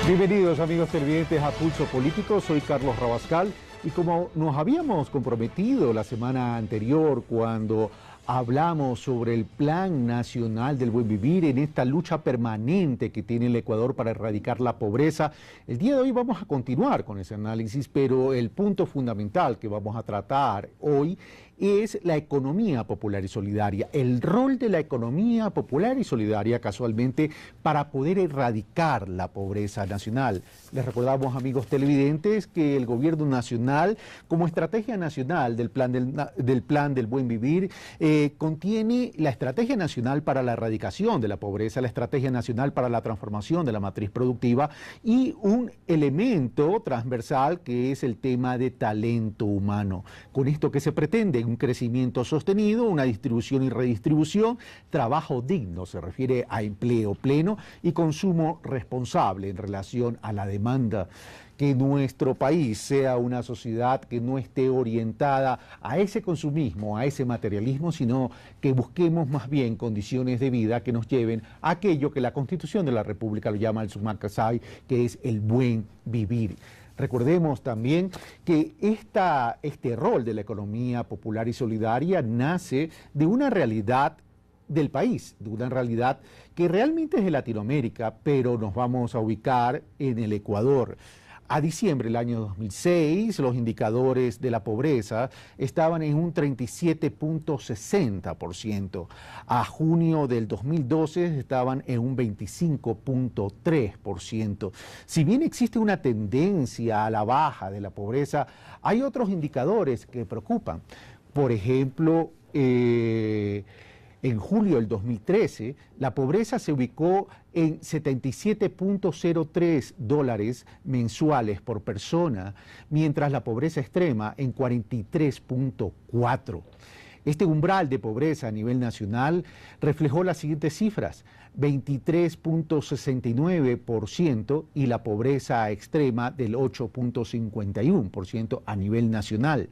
Bienvenidos amigos televidentes a Pulso Político, soy Carlos Rabascal y como nos habíamos comprometido la semana anterior cuando hablamos sobre el Plan Nacional del Buen Vivir en esta lucha permanente que tiene el Ecuador para erradicar la pobreza, el día de hoy vamos a continuar con ese análisis, pero el punto fundamental que vamos a tratar hoy es la economía popular y solidaria, el rol de la economía popular y solidaria casualmente para poder erradicar la pobreza nacional. Les recordamos, amigos televidentes, que el gobierno nacional, como estrategia nacional del Plan del Buen Vivir, contiene la estrategia nacional para la erradicación de la pobreza, la estrategia nacional para la transformación de la matriz productiva y un elemento transversal que es el tema de talento humano. Con esto que se pretende un crecimiento sostenido, una distribución y redistribución, trabajo digno, se refiere a empleo pleno y consumo responsable en relación a la demanda. Que nuestro país sea una sociedad que no esté orientada a ese consumismo, a ese materialismo, sino que busquemos más bien condiciones de vida que nos lleven a aquello que la Constitución de la República lo llama el summa causale, que es el buen vivir. Recordemos también que este rol de la economía popular y solidaria nace de una realidad del país, de una realidad que realmente es de Latinoamérica, pero nos vamos a ubicar en el Ecuador. A diciembre del año 2006, los indicadores de la pobreza estaban en un 37.60%. A junio del 2012 estaban en un 25.3%. Si bien existe una tendencia a la baja de la pobreza, hay otros indicadores que preocupan. Por ejemplo, en julio del 2013, la pobreza se ubicó en $77.03 mensuales por persona, mientras la pobreza extrema en 43.4. Este umbral de pobreza a nivel nacional reflejó las siguientes cifras: 23.69% y la pobreza extrema del 8.51% a nivel nacional.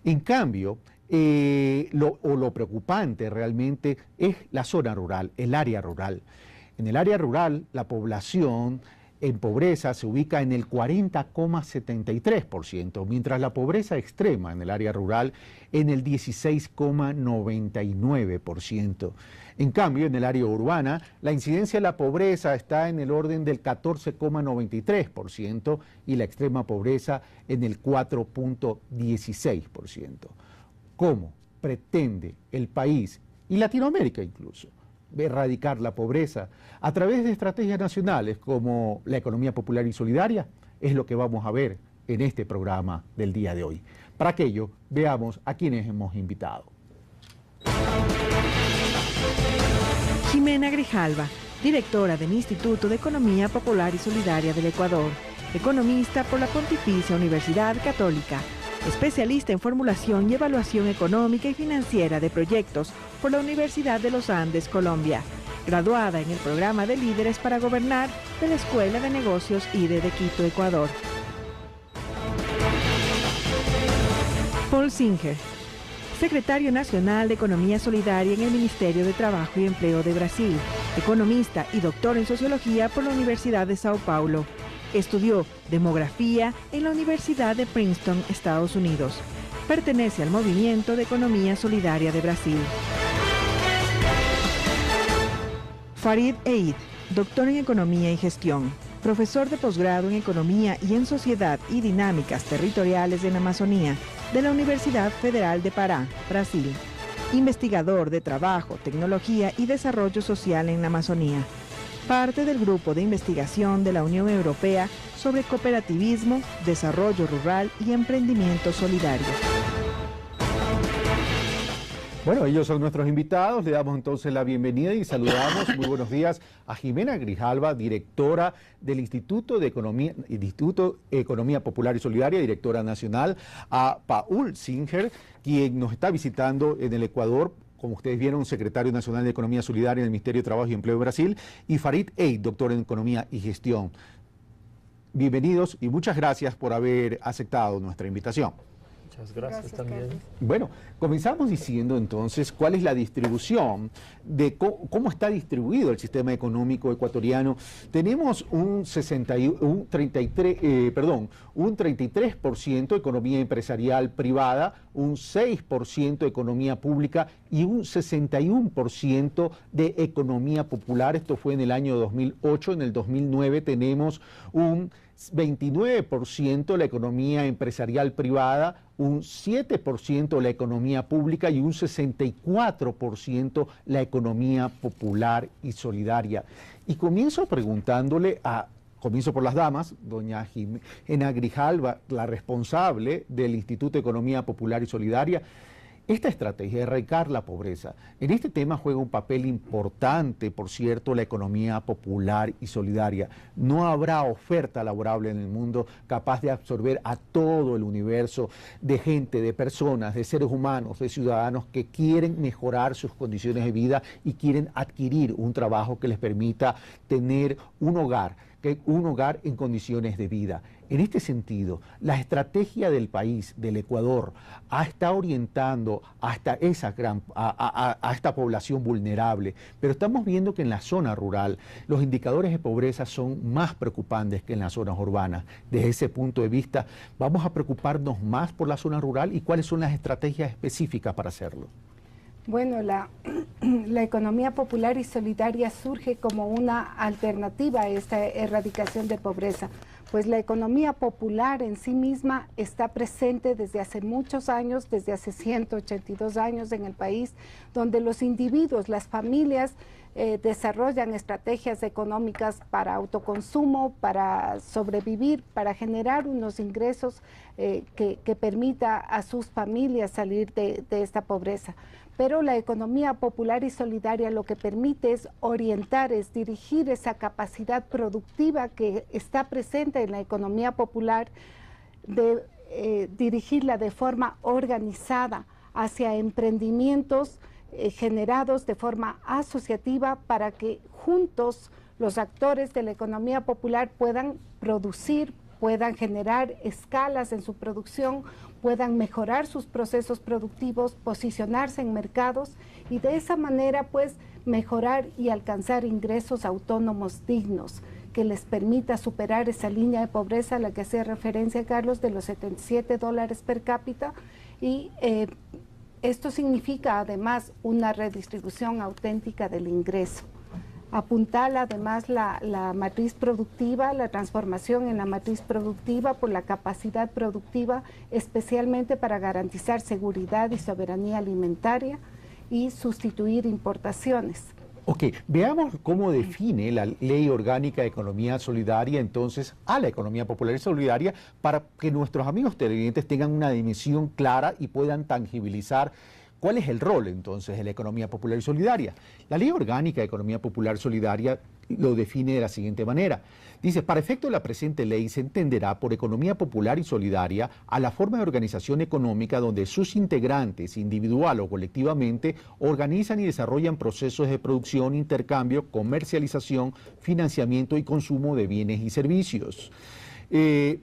En cambio, lo preocupante realmente es la zona rural, el área rural. En el área rural, la población en pobreza se ubica en el 40,73%, mientras la pobreza extrema en el área rural en el 16,99%. En cambio, en el área urbana, la incidencia de la pobreza está en el orden del 14,93% y la extrema pobreza en el 4,16%. ¿Cómo pretende el país, y Latinoamérica incluso, erradicar la pobreza? A través de estrategias nacionales como la economía popular y solidaria, es lo que vamos a ver en este programa del día de hoy. Para aquello, veamos a quienes hemos invitado. Ximena Grijalva, directora del Instituto de Economía Popular y Solidaria del Ecuador, economista por la Pontificia Universidad Católica, especialista en formulación y evaluación económica y financiera de proyectos por la Universidad de los Andes, Colombia, graduada en el programa de Líderes para Gobernar de la Escuela de Negocios IDE de Quito, Ecuador. Paul Singer, secretario nacional de Economía Solidaria en el Ministerio de Trabajo y Empleo de Brasil, economista y doctor en Sociología por la Universidad de Sao Paulo. Estudió demografía en la Universidad de Princeton, Estados Unidos. Pertenece al Movimiento de Economía Solidaria de Brasil. Farid Eid, doctor en Economía y Gestión, profesor de posgrado en Economía y en Sociedad y Dinámicas Territoriales en la Amazonía de la Universidad Federal de Pará, Brasil. Investigador de Trabajo, Tecnología y Desarrollo Social en la Amazonía. Parte del Grupo de Investigación de la Unión Europea sobre Cooperativismo, Desarrollo Rural y Emprendimiento Solidario. Bueno, ellos son nuestros invitados, le damos entonces la bienvenida y saludamos, muy buenos días, a Ximena Grijalva, directora del Instituto de Economía Popular y Solidaria, directora nacional, a Paul Singer, quien nos está visitando en el Ecuador, como ustedes vieron, secretario nacional de Economía Solidaria en el Ministerio de Trabajo y Empleo de Brasil, y Farid Eid, doctor en Economía y Gestión. Bienvenidos y muchas gracias por haber aceptado nuestra invitación. Muchas gracias también. Carlos. Bueno, comenzamos diciendo entonces cuál es la distribución de cómo está distribuido el sistema económico ecuatoriano. Tenemos un 33% economía empresarial privada, un 6% economía pública y un 61% de economía popular. Esto fue en el año 2008. En el 2009 tenemos un 29% la economía empresarial privada, un 7% la economía pública y un 64% la economía popular y solidaria. Y comienzo por las damas, doña Jimena Grijalva, la responsable del Instituto de Economía Popular y Solidaria. Esta estrategia de erradicar la pobreza, en este tema juega un papel importante, por cierto, la economía popular y solidaria. No habrá oferta laborable en el mundo capaz de absorber a todo el universo de gente, de personas, de seres humanos, de ciudadanos que quieren mejorar sus condiciones de vida y quieren adquirir un trabajo que les permita tener un hogar en condiciones de vida. En este sentido, la estrategia del país, del Ecuador, está orientando hasta a esta población vulnerable, pero estamos viendo que en la zona rural los indicadores de pobreza son más preocupantes que en las zonas urbanas. Desde ese punto de vista, vamos a preocuparnos más por la zona rural y cuáles son las estrategias específicas para hacerlo. Bueno, la economía popular y solidaria surge como una alternativa a esta erradicación de pobreza, pues la economía popular en sí misma está presente desde hace muchos años, desde hace 182 años en el país, donde los individuos, las familias desarrollan estrategias económicas para autoconsumo, para sobrevivir, para generar unos ingresos que permita a sus familias salir de esta pobreza. Pero la economía popular y solidaria lo que permite es orientar, es dirigir esa capacidad productiva que está presente en la economía popular, dirigirla de forma organizada hacia emprendimientos generados de forma asociativa para que juntos los actores de la economía popular puedan producir, puedan generar escalas en su producción, puedan mejorar sus procesos productivos, posicionarse en mercados y de esa manera pues mejorar y alcanzar ingresos autónomos dignos que les permita superar esa línea de pobreza a la que hacía referencia Carlos de los $77 per cápita y esto significa además una redistribución auténtica del ingreso. Apuntala además la matriz productiva, la transformación en la matriz productiva por la capacidad productiva, especialmente para garantizar seguridad y soberanía alimentaria y sustituir importaciones. Ok, veamos cómo define la Ley Orgánica de Economía Solidaria entonces a la economía popular y solidaria para que nuestros amigos televidentes tengan una dimensión clara y puedan tangibilizar ¿cuál es el rol entonces de la economía popular y solidaria? La Ley Orgánica de Economía Popular y Solidaria lo define de la siguiente manera. Dice, para efecto de la presente ley se entenderá por economía popular y solidaria a la forma de organización económica donde sus integrantes, individual o colectivamente, organizan y desarrollan procesos de producción, intercambio, comercialización, financiamiento y consumo de bienes y servicios.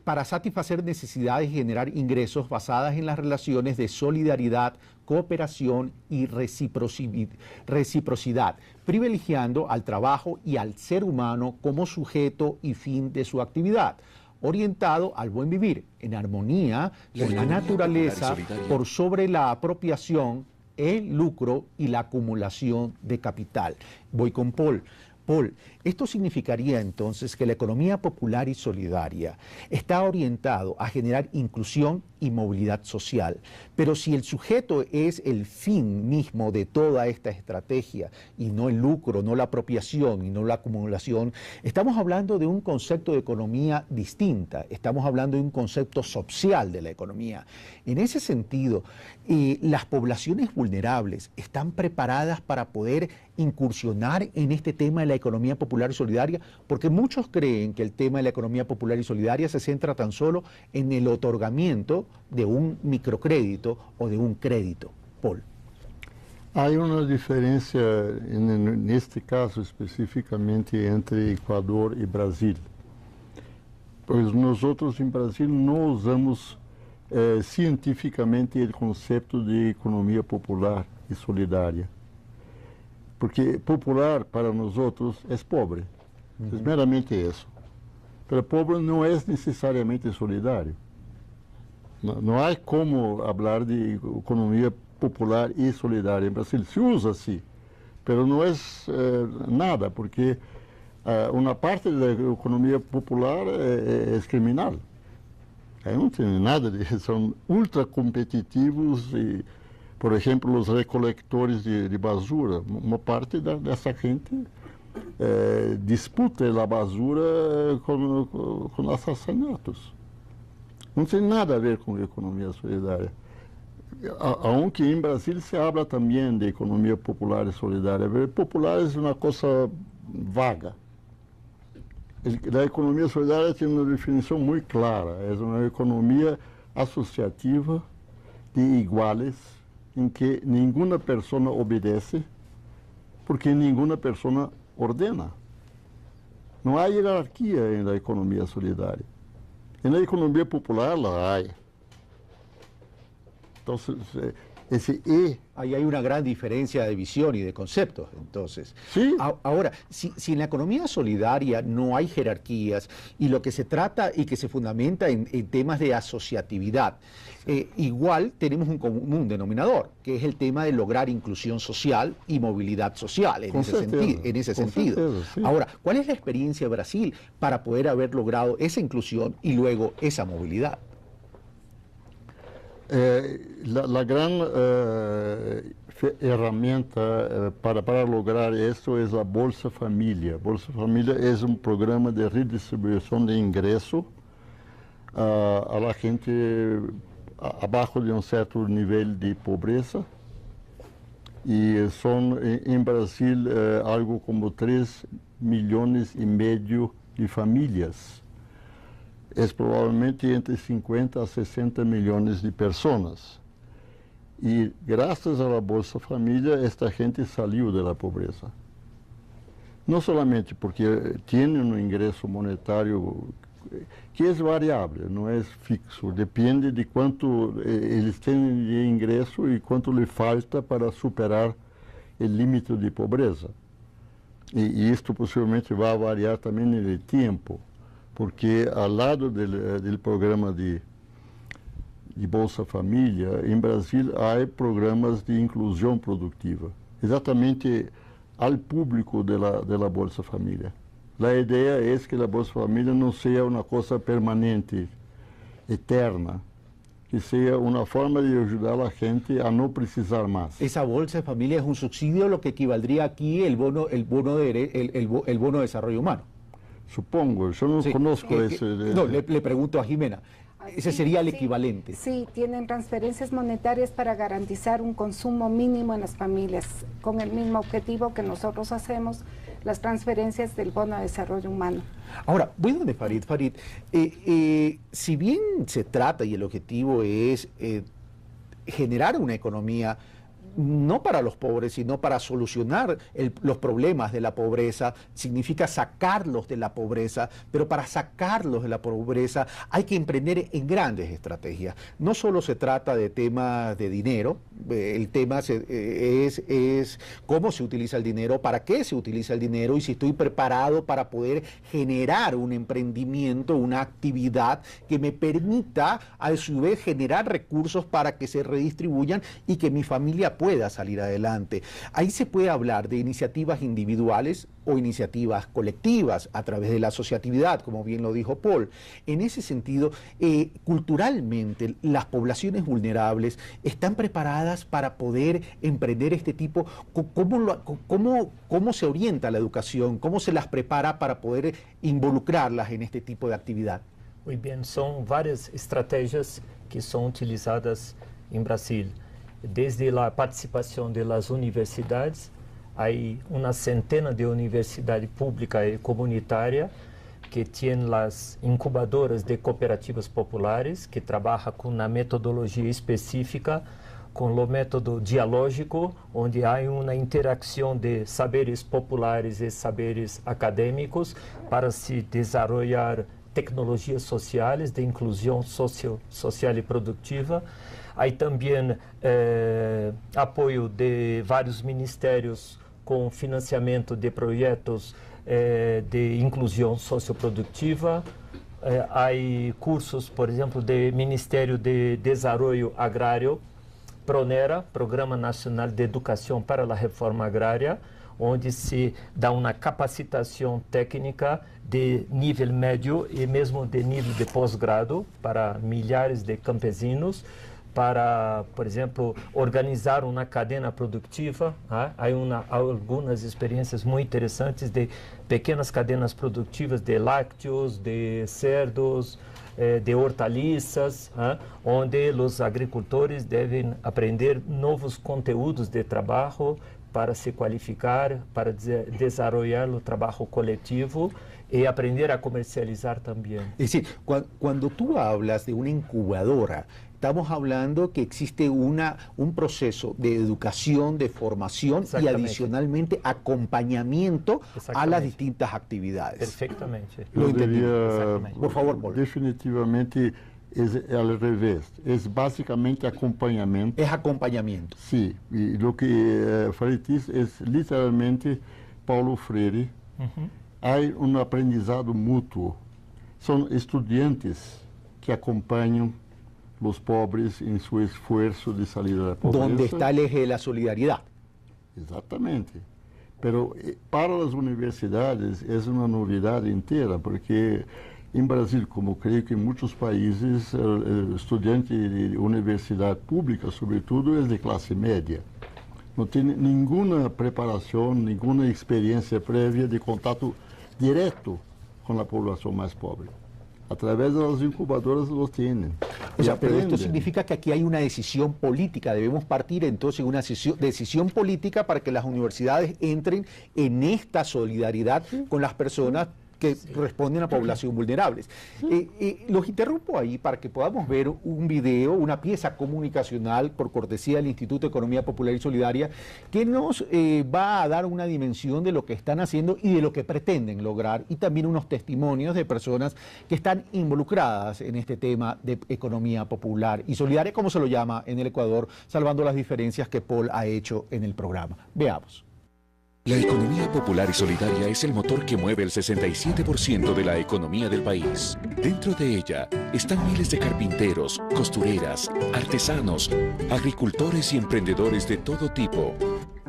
Para satisfacer necesidades y generar ingresos basadas en las relaciones de solidaridad, cooperación y reciprocidad, privilegiando al trabajo y al ser humano como sujeto y fin de su actividad, orientado al buen vivir, en armonía con la naturaleza, por sobre la apropiación, el lucro y la acumulación de capital. Voy con Paul. Paul, esto significaría entonces que la economía popular y solidaria está orientado a generar inclusión y movilidad social, pero si el sujeto es el fin mismo de toda esta estrategia y no el lucro, no la apropiación y no la acumulación, estamos hablando de un concepto de economía distinta, estamos hablando de un concepto social de la economía. En ese sentido, las poblaciones vulnerables están preparadas para poder incursionar en este tema de la economía popular y solidaria, porque muchos creen que el tema de la economía popular y solidaria se centra tan solo en el otorgamiento de un microcrédito o de un crédito. Paul. Hay una diferencia en este caso específicamente entre Ecuador y Brasil. Pues nosotros en Brasil no usamos cientificamente o conceito de economia popular e solidária. Porque popular para nós outros é pobre, é meramente isso. Mas pobre não é necessariamente solidário. Não há como falar de economia popular e solidária. Em Brasil se usa assim, mas não é nada, porque uma parte da economia popular é criminal. Aí não tem nada de... São ultra competitivos e, por exemplo, os recolectores de basura. Uma parte dessa gente disputa a basura com assassinatos. Não tem nada a ver com economia solidária. Aunque em Brasil se habla também de economia popular e solidária. Popular é uma coisa vaga. A economia solidária tem uma definição muito clara. É uma economia associativa de iguais, em que nenhuma pessoa obedece, porque nenhuma pessoa ordena. Não há hierarquia na economia solidária. E na economia popular, lá há. Então, ese Ahí hay una gran diferencia de visión y de conceptos, entonces. Sí. Ahora, si en la economía solidaria no hay jerarquías y lo que se trata y que se fundamenta en temas de asociatividad, igual tenemos un común denominador, que es el tema de lograr inclusión social y movilidad social, en ese sentido. Sí. Ahora, ¿cuál es la experiencia de Brasil para poder haber logrado esa inclusión y luego esa movilidad? La gran herramienta para lograr esto es la Bolsa Familia. Bolsa Familia es un programa de redistribución de ingresos a la gente abajo de un cierto nivel de pobreza. Y son en Brasil algo como 3,5 millones de familias. Es probablemente entre 50 a 60 millones de personas. Y gracias a la Bolsa Familia, esta gente salió de la pobreza. No solamente porque tienen un ingreso monetario que es variable, no es fixo, depende de cuánto ellos tienen de ingreso y cuánto le falta para superar el límite de pobreza. Y esto posiblemente va a variar también en el tiempo. Porque ao lado do programa de Bolsa Família, em Brasil há programas de inclusão produtiva, exatamente ao público da Bolsa Família. A ideia é que a Bolsa Família não seja uma coisa permanente, eterna, que seja uma forma de ajudar a gente a não precisar mais. Esa Bolsa Familia es un subsidio, lo que equivaldría aquí el bono de desarrollo humano. Supongo, yo no conozco ese... No, le pregunto a Jimena, ese sería el equivalente. Sí, tienen transferencias monetarias para garantizar un consumo mínimo en las familias, con el mismo objetivo que nosotros hacemos, las transferencias del bono de desarrollo humano. Ahora, voy donde Farid. Farid, si bien se trata y el objetivo es generar una economía no para los pobres, sino para solucionar los problemas de la pobreza, significa sacarlos de la pobreza, pero para sacarlos de la pobreza hay que emprender en grandes estrategias. No solo se trata de temas de dinero, el tema es cómo se utiliza el dinero, para qué se utiliza el dinero y si estoy preparado para poder generar un emprendimiento, una actividad que me permita a su vez generar recursos para que se redistribuyan y que mi familia pueda salir adelante. Ahí se puede hablar de iniciativas individuales o iniciativas colectivas a través de la asociatividad, como bien lo dijo Paul. En ese sentido, culturalmente, las poblaciones vulnerables están preparadas para poder emprender este tipo. ¿Cómo se orienta la educación? ¿Cómo se las prepara para poder involucrarlas en este tipo de actividad? Muy bien, son varias estrategias que son utilizadas en Brasil. Desde a participação das universidades, há uma centena de universidades públicas e comunitárias que têm as incubadoras de cooperativas populares, que trabalham com uma metodologia específica, com o método dialógico, onde há uma interação de saberes populares e saberes acadêmicos para se desenvolver tecnologías sociales, de inclusión social y productiva. Hay también apoyo de varios ministerios con financiamiento de proyectos de inclusión socioproductiva. Hay cursos, por ejemplo, del Ministerio de Desarrollo Agrario, PRONERA, Programa Nacional de Educación para la Reforma Agraria, onde se dá uma capacitação técnica de nível médio e mesmo de nível de pós-grado para milhares de campesinos, para, por exemplo, organizar uma cadeia produtiva. Há algumas experiências muito interessantes de pequenas cadeias produtivas de lácteos, de cerdos, de hortaliças, onde os agricultores devem aprender novos conteúdos de trabalho para se qualificar, para desenvolver o trabalho coletivo y aprender a comercializar también. Es decir, cuando tú hablas de una incubadora, estamos hablando que existe un proceso de educación, de formación y adicionalmente acompañamiento a las distintas actividades. Perfectamente. Lo entendí. Por favor, Paul. Definitivamente es al revés, es básicamente acompañamiento. Es acompañamiento. Sí, y lo que Farid dice es literalmente Paulo Freire. Hay un aprendizado mutuo. Son estudiantes que acompañan los pobres en su esfuerzo de salir de la pobreza. Donde está el eje de la solidaridad. Exactamente. Pero para las universidades es una novedad entera, porque en Brasil, como creo que en muchos países, el estudiante de universidad pública, sobre todo, es de clase media. No tiene ninguna preparación, ninguna experiencia previa de contacto directo con la población más pobre. A través de las incubadoras los tienen. O sea, pero esto significa que aquí hay una decisión política. Debemos partir entonces de una decisión política para que las universidades entren en esta solidaridad con las personas que responden a población vulnerables. Los interrumpo ahí para que podamos ver un video, una pieza comunicacional por cortesía del Instituto de Economía Popular y Solidaria, que nos va a dar una dimensión de lo que están haciendo y de lo que pretenden lograr, y también unos testimonios de personas que están involucradas en este tema de economía popular y solidaria, como se lo llama en el Ecuador, salvando las diferencias que Paul ha hecho en el programa. Veamos. La economía popular y solidaria es el motor que mueve el 67% de la economía del país. Dentro de ella están miles de carpinteros, costureras, artesanos, agricultores y emprendedores de todo tipo,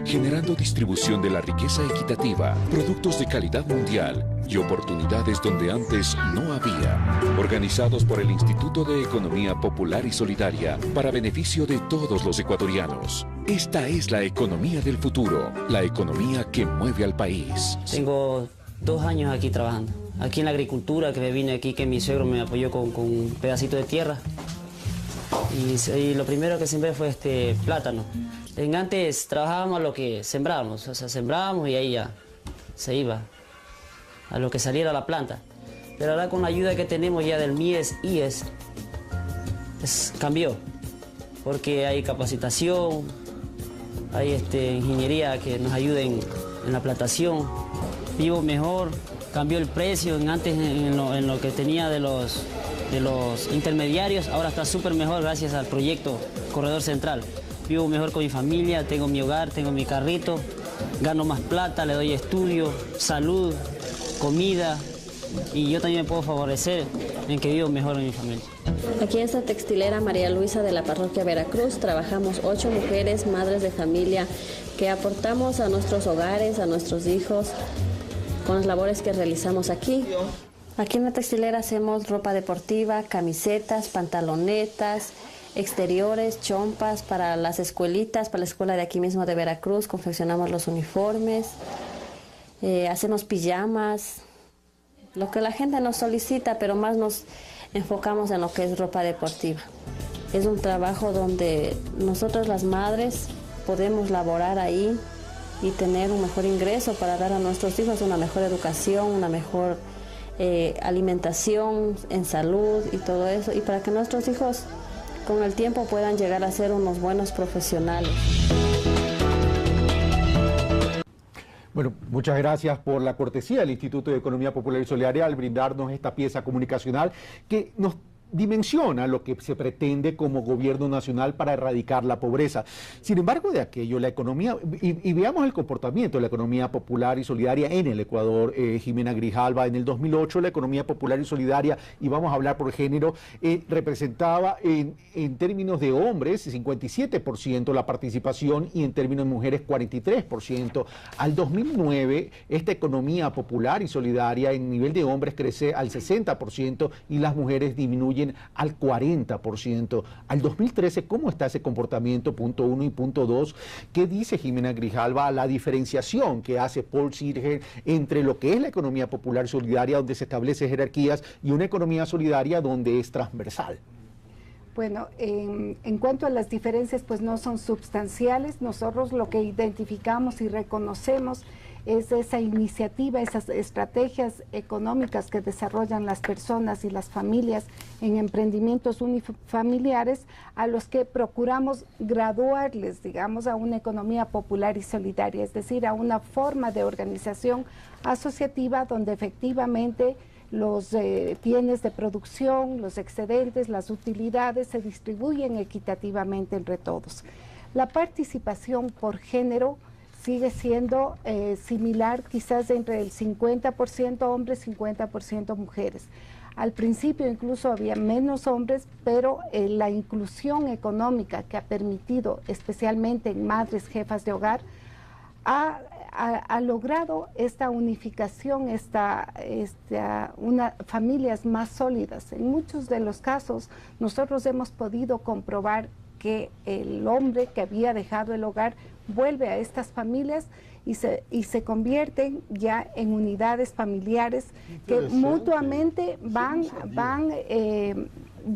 generando distribución de la riqueza equitativa, productos de calidad mundial y oportunidades donde antes no había. Organizados por el Instituto de Economía Popular y Solidaria para beneficio de todos los ecuatorianos. Esta es la economía del futuro, la economía que mueve al país. Tengo 2 años aquí trabajando. Aquí en la agricultura, que me vine aquí, que mi suegro me apoyó con un pedacito de tierra. Y lo primero que sembré fue plátano. Antes trabajábamos lo que sembrábamos, o sea, sembrábamos y ahí ya se iba a lo que saliera la planta. Pero ahora con la ayuda que tenemos ya del MIES, IES, cambió, porque hay capacitación, hay ingeniería que nos ayuda en la plantación. Vivo mejor, cambió el precio, antes en lo que tenía de los intermediarios, ahora está súper mejor gracias al proyecto Corredor Central. Vivo mejor con mi familia, tengo mi hogar, tengo mi carrito, gano más plata, le doy estudio, salud, comida, y yo también me puedo favorecer en que vivo mejor en mi familia. Aquí en esta textilera María Luisa de la parroquia Veracruz trabajamos 8 mujeres, madres de familia, que aportamos a nuestros hogares, a nuestros hijos, con las labores que realizamos aquí. Aquí en la textilera hacemos ropa deportiva, camisetas, pantalonetas, exteriores, chompas para las escuelitas, para la escuela de aquí mismo de Veracruz, confeccionamos los uniformes, hacemos pijamas, lo que la gente nos solicita, pero más nos enfocamos en lo que es ropa deportiva. Es un trabajo donde nosotros las madres podemos laborar ahí y tener un mejor ingreso para dar a nuestros hijos una mejor educación, una mejor alimentación en salud y todo eso, y para que nuestros hijos con el tiempo puedan llegar a ser unos buenos profesionales. Bueno, muchas gracias por la cortesía del Instituto de Economía Popular y Solidaria al brindarnos esta pieza comunicacional que nos dimensiona lo que se pretende como gobierno nacional para erradicar la pobreza. Sin embargo, de aquello, la economía, y veamos el comportamiento de la economía popular y solidaria en el Ecuador, Jimena Grijalva, en el 2008 la economía popular y solidaria, y vamos a hablar por género, representaba en términos de hombres 57% la participación y en términos de mujeres 43%. Al 2009, esta economía popular y solidaria en nivel de hombres crece al 60% y las mujeres disminuyen al 40%. Al 2013, ¿cómo está ese comportamiento? Punto 1 y punto 2. ¿Qué dice Jimena Grijalva? La diferenciación que hace Paul Sirger entre lo que es la economía popular solidaria, donde se establecen jerarquías, y una economía solidaria donde es transversal. Bueno, en cuanto a las diferencias, pues no son sustanciales. Nosotros lo que identificamos y reconocemos es esa iniciativa, esas estrategias económicas que desarrollan las personas y las familias en emprendimientos unifamiliares, a los que procuramos graduarles, digamos, a una economía popular y solidaria, es decir, a una forma de organización asociativa donde efectivamente los bienes de producción, los excedentes, las utilidades se distribuyen equitativamente entre todos. La participación por género sigue siendo similar, quizás entre el 50% hombres, 50% mujeres. Al principio incluso había menos hombres, pero la inclusión económica que ha permitido, especialmente en madres jefas de hogar, ha logrado esta unificación, familias más sólidas. En muchos de los casos nosotros hemos podido comprobar que el hombre que había dejado el hogar vuelve a estas familias y se convierten ya en unidades familiares que mutuamente van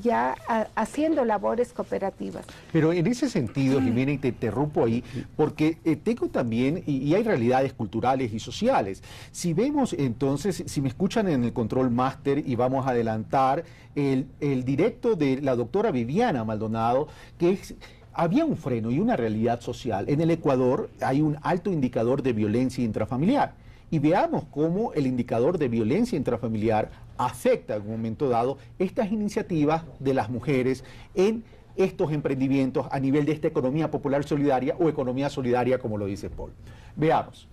ya haciendo labores cooperativas. Pero en ese sentido, Jimena, y te interrumpo ahí, porque tengo también, y hay realidades culturales y sociales. Si vemos entonces, si me escuchan en el control máster y vamos a adelantar el directo de la doctora Viviana Maldonado, que es... Había un freno y una realidad social. En el Ecuador hay un alto indicador de violencia intrafamiliar. Y veamos cómo el indicador de violencia intrafamiliar afecta en un momento dado estas iniciativas de las mujeres en estos emprendimientos a nivel de esta economía popular solidaria o economía solidaria, como lo dice Paul. Veamos.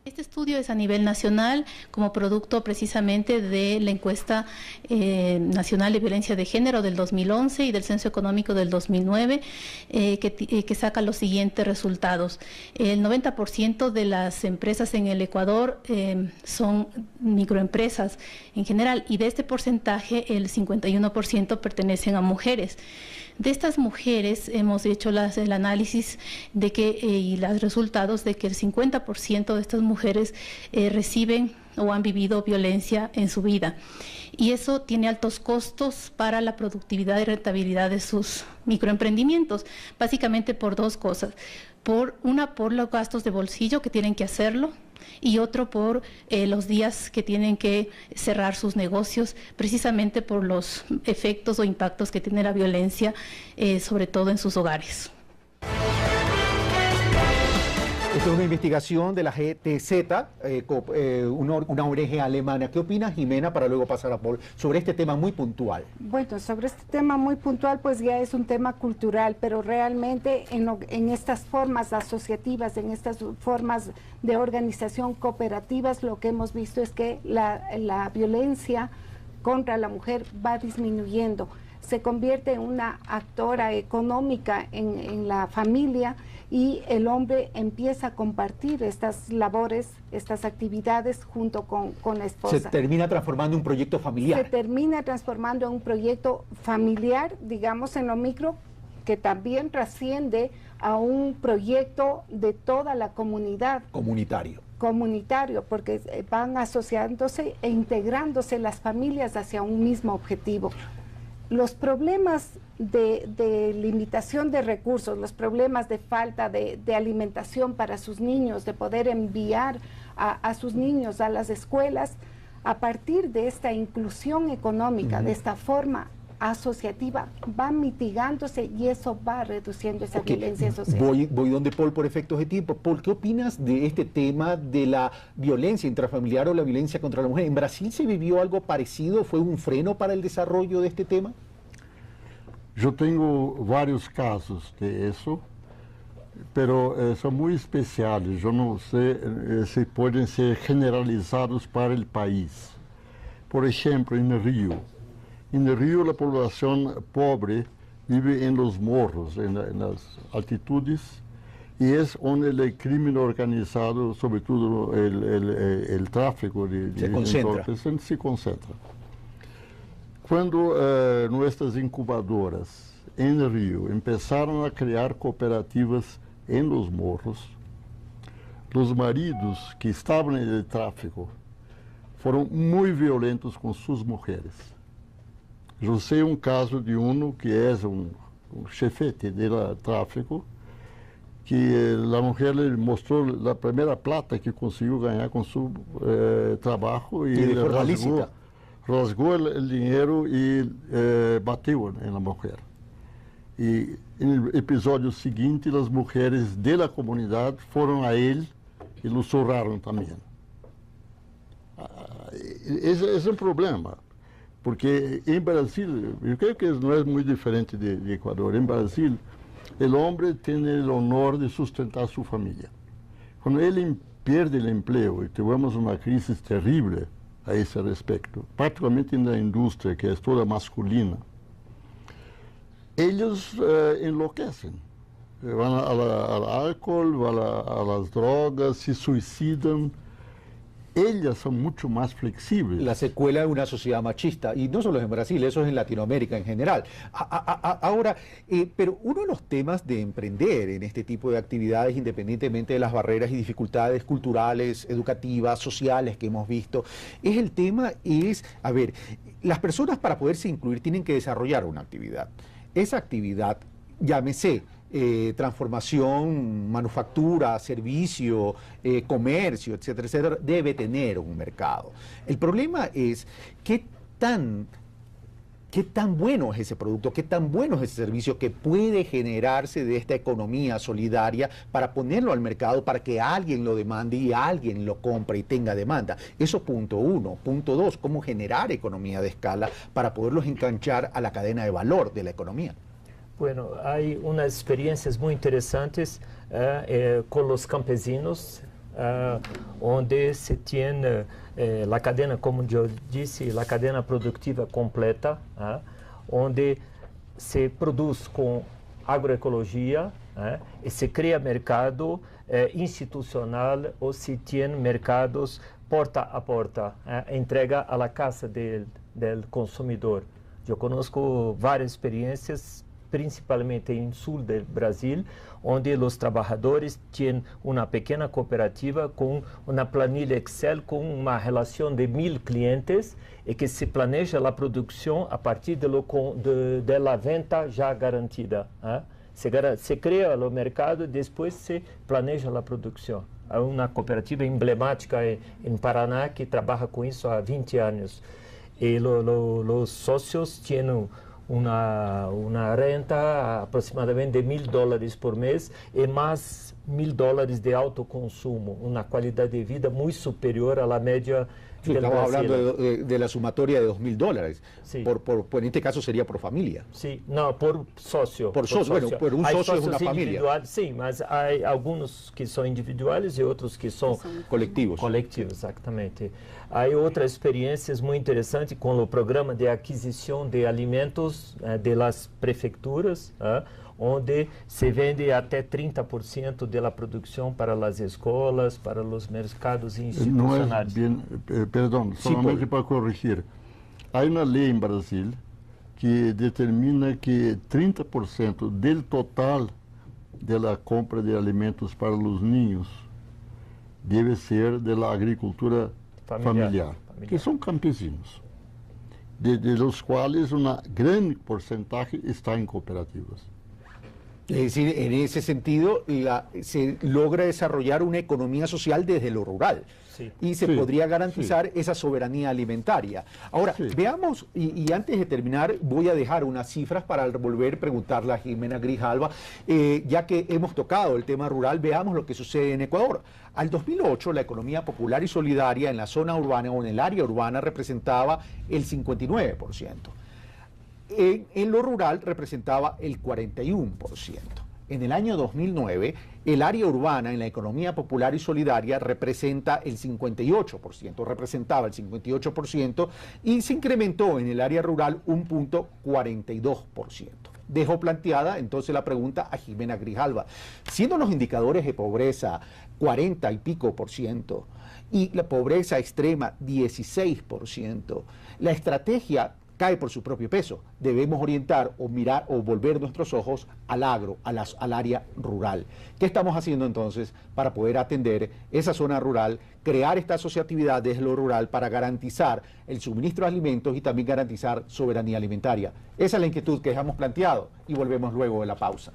Este estudio es a nivel nacional como producto precisamente de la encuesta nacional de violencia de género del 2011 y del censo económico del 2009 que saca los siguientes resultados. El 90% de las empresas en el Ecuador son microempresas en general y de este porcentaje el 51% pertenecen a mujeres. De estas mujeres hemos hecho el análisis de que, y los resultados de que el 50% de estas mujeres reciben o han vivido violencia en su vida. Y eso tiene altos costos para la productividad y rentabilidad de sus microemprendimientos, básicamente por dos cosas. Por los gastos de bolsillo que tienen que hacerlo, y otro por los días que tienen que cerrar sus negocios, precisamente por los efectos o impactos que tiene la violencia, sobre todo en sus hogares. Esta es una investigación de la GTZ, una ONG alemana. ¿Qué opina Jimena, para luego pasar a Paul, sobre este tema muy puntual? Bueno, sobre este tema muy puntual, pues ya es un tema cultural, pero realmente en estas formas asociativas, en estas formas de organización cooperativas, lo que hemos visto es que la violencia contra la mujer va disminuyendo. Se convierte en una actora económica en la familia y el hombre empieza a compartir estas labores, estas actividades junto con la esposa. Se termina transformando en un proyecto familiar. Se termina transformando en un proyecto familiar, digamos en lo micro, que también trasciende a un proyecto de toda la comunidad. Comunitario, porque van asociándose e integrándose las familias hacia un mismo objetivo. Los problemas de limitación de recursos, los problemas de falta de alimentación para sus niños, de poder enviar a sus niños a las escuelas, a partir de esta inclusión económica, de esta forma asociativa va mitigándose y eso va reduciendo esa violencia social. Voy donde Paul por efectos de tiempo. Paul, ¿qué opinas de este tema de la violencia intrafamiliar o la violencia contra la mujer? ¿En Brasil se vivió algo parecido? ¿Fue un freno para el desarrollo de este tema? Yo tengo varios casos de eso, pero son muy especiales. Yo no sé si pueden ser generalizados para el país. Por ejemplo, en el Río. En el Río la población pobre vive en los morros, en las altitudes, y es donde el crimen organizado, sobre todo el tráfico de entorpecentes, se concentra. Cuando nuestras incubadoras en el Río empezaron a crear cooperativas en los morros, los maridos que estaban en el tráfico fueron muy violentos con sus mujeres. Yo sé un caso de uno que es un chefete del tráfico, que la mujer le mostró la primera plata que consiguió ganar con su trabajo y rasgó el dinero y batió en la mujer. Y en el episodio siguiente, las mujeres de la comunidad fueron a él y lo zurraron también. Ese es un problema, porque en Brasil, yo creo que no es muy diferente de Ecuador. En Brasil, el hombre tiene el honor de sustentar a su familia. Cuando él pierde el empleo y tenemos una crisis terrible a ese respecto, particularmente en la industria que es toda masculina, ellos enloquecen. Van al alcohol, van a las drogas, se suicidan. Ellas son mucho más flexibles. La secuela de una sociedad machista, y no solo en Brasil, eso es en Latinoamérica en general. Ahora, pero uno de los temas de emprender en este tipo de actividades, independientemente de las barreras y dificultades culturales, educativas, sociales que hemos visto, a ver, las personas para poderse incluir tienen que desarrollar una actividad. Esa actividad, llámese, transformación, manufactura, servicio, comercio, etcétera, etcétera, debe tener un mercado. El problema es qué tan bueno es ese producto, qué tan bueno es ese servicio que puede generarse de esta economía solidaria para ponerlo al mercado, para que alguien lo demande y alguien lo compre y tenga demanda. Eso punto uno. Punto dos, cómo generar economía de escala para poderlos enganchar a la cadena de valor de la economía. Bueno, hay unas experiencias muy interesantes con los campesinos, donde se tiene la cadena, como yo dije, la cadena productiva completa, donde se produce con agroecologia y se crea mercado institucional o se tiene mercados porta a porta, entrega a la casa del consumidor. Yo conozco varias experiencias, principalmente en sul del Brasil, onde os trabalhadores têm uma pequena cooperativa com uma planilha Excel com uma relação de 1000 clientes e que se planeja a produção a partir da venda já garantida. Se cria o mercado e depois se planeja a produção. Há uma cooperativa emblemática em Paraná que trabalha com isso há 20 anos. E os sócios têm una renta aproximadamente de $1000 por mes y más $1000 de autoconsumo, una calidad de vida muy superior a la media. Sí, estamos hablando de la sumatoria de $2000. Sí. En este caso sería por familia. Sí, no, por socio. Por socio, bueno, pero un socio es una familia. Sí, mas hay algunos que son individuales y otros que son colectivos. Colectivos, exactamente. Hay otras experiencias muy interesantes con el programa de adquisición de alimentos de las prefecturas, onde se vende até 30% da produção para as escolas, para os mercados institucionais. Perdão, somente para corrigir. Há uma lei em Brasil que determina que 30% do total da compra de alimentos para os ninhos deve ser da agricultura familiar, que são campesinos, de los quais uma grande porcentagem está em cooperativas. Es decir, en ese sentido se logra desarrollar una economía social desde lo rural. Sí. Y se podría garantizar esa soberanía alimentaria. Ahora, veamos, y antes de terminar, voy a dejar unas cifras para volver a preguntarle a Jimena Grijalva, ya que hemos tocado el tema rural, veamos lo que sucede en Ecuador. Al 2008, la economía popular y solidaria en la zona urbana o en el área urbana representaba el 59%. En lo rural representaba el 41%. En el año 2009, el área urbana en la economía popular y solidaria representaba el 58%, y se incrementó en el área rural un punto 42%. Dejó planteada entonces la pregunta a Jimena Grijalva. Siendo los indicadores de pobreza 40 y pico % y la pobreza extrema 16%, la estrategia cae por su propio peso. Debemos orientar o mirar o volver nuestros ojos al agro, al área rural. ¿Qué estamos haciendo entonces para poder atender esa zona rural, crear esta asociatividad desde lo rural para garantizar el suministro de alimentos y también garantizar soberanía alimentaria? Esa es la inquietud que dejamos planteado y volvemos luego de la pausa.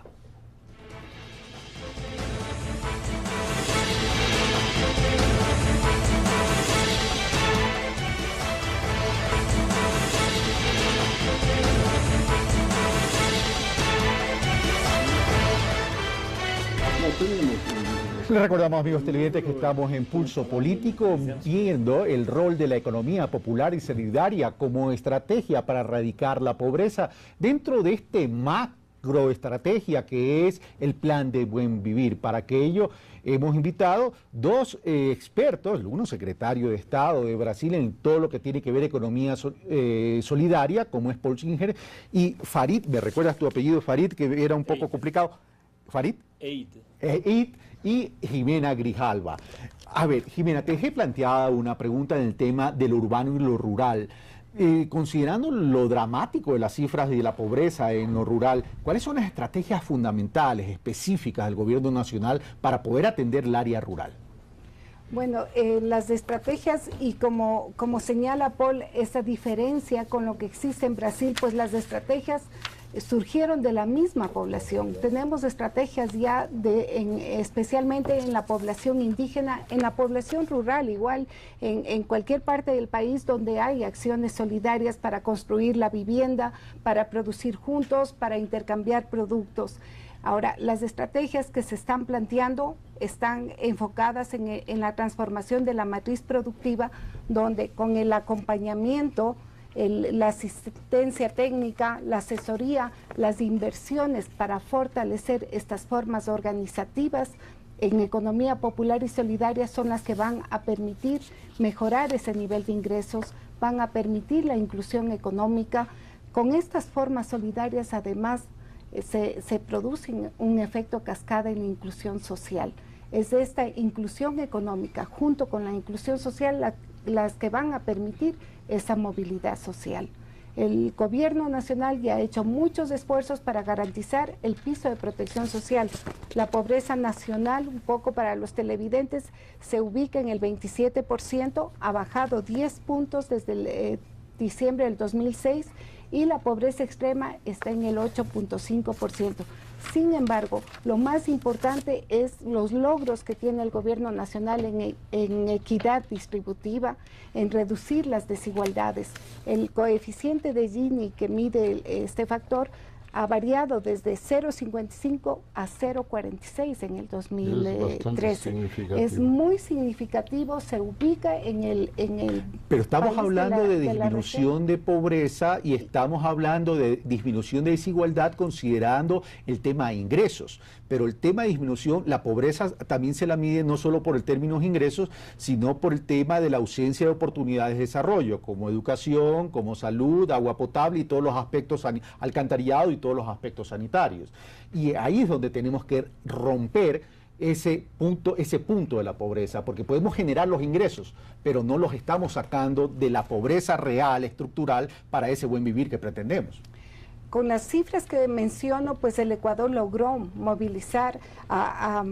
Les recordamos, amigos televidentes, que estamos en Pulso Político, viendo el rol de la economía popular y solidaria como estrategia para erradicar la pobreza dentro de este macroestrategia que es el Plan de Buen Vivir. Para aquello hemos invitado dos expertos, uno secretario de Estado de Brasil en todo lo que tiene que ver economía solidaria, como es Paul Singer, y Farid, ¿me recuerdas tu apellido, Farid, que era un poco complicado? Farid. Eid y Jimena Grijalva. A ver, Jimena, te dejé planteada una pregunta en el tema de lo urbano y lo rural. Considerando lo dramático de las cifras de la pobreza en lo rural, ¿cuáles son las estrategias fundamentales, específicas del gobierno nacional para poder atender el área rural? Bueno, las estrategias, y como señala Paul, esa diferencia con lo que existe en Brasil, pues las estrategias surgieron de la misma población. Tenemos estrategias ya especialmente en la población indígena, en la población rural, igual en cualquier parte del país donde hay acciones solidarias para construir la vivienda, para producir juntos, para intercambiar productos. Ahora, las estrategias que se están planteando están enfocadas en la transformación de la matriz productiva, donde con el acompañamiento, la asistencia técnica, la asesoría, las inversiones para fortalecer estas formas organizativas en economía popular y solidaria son las que van a permitir mejorar ese nivel de ingresos, van a permitir la inclusión económica. Con estas formas solidarias, además, se produce un efecto cascada en la inclusión social. Es esta inclusión económica junto con la inclusión social las que van a permitir esa movilidad social. El gobierno nacional ya ha hecho muchos esfuerzos para garantizar el piso de protección social. La pobreza nacional, un poco para los televidentes, se ubica en el 27%, ha bajado 10 puntos desde diciembre del 2006, y la pobreza extrema está en el 8.5%. Sin embargo, lo más importante es los logros que tiene el gobierno nacional en equidad distributiva, en reducir las desigualdades. El coeficiente de Gini que mide este factor ha variado desde 0,55 a 0,46 en el 2013. Es muy significativo, se ubica en el Pero estamos hablando de disminución de pobreza y estamos hablando de disminución de desigualdad considerando el tema de ingresos. Pero el tema de disminución, la pobreza también se la mide no solo por el término de ingresos, sino por el tema de la ausencia de oportunidades de desarrollo, como educación, como salud, agua potable y todos los aspectos, alcantarillado y todos los aspectos sanitarios. Y ahí es donde tenemos que romper ese punto de la pobreza, porque podemos generar los ingresos, pero no los estamos sacando de la pobreza real, estructural, para ese buen vivir que pretendemos. Con las cifras que menciono, pues el Ecuador logró movilizar a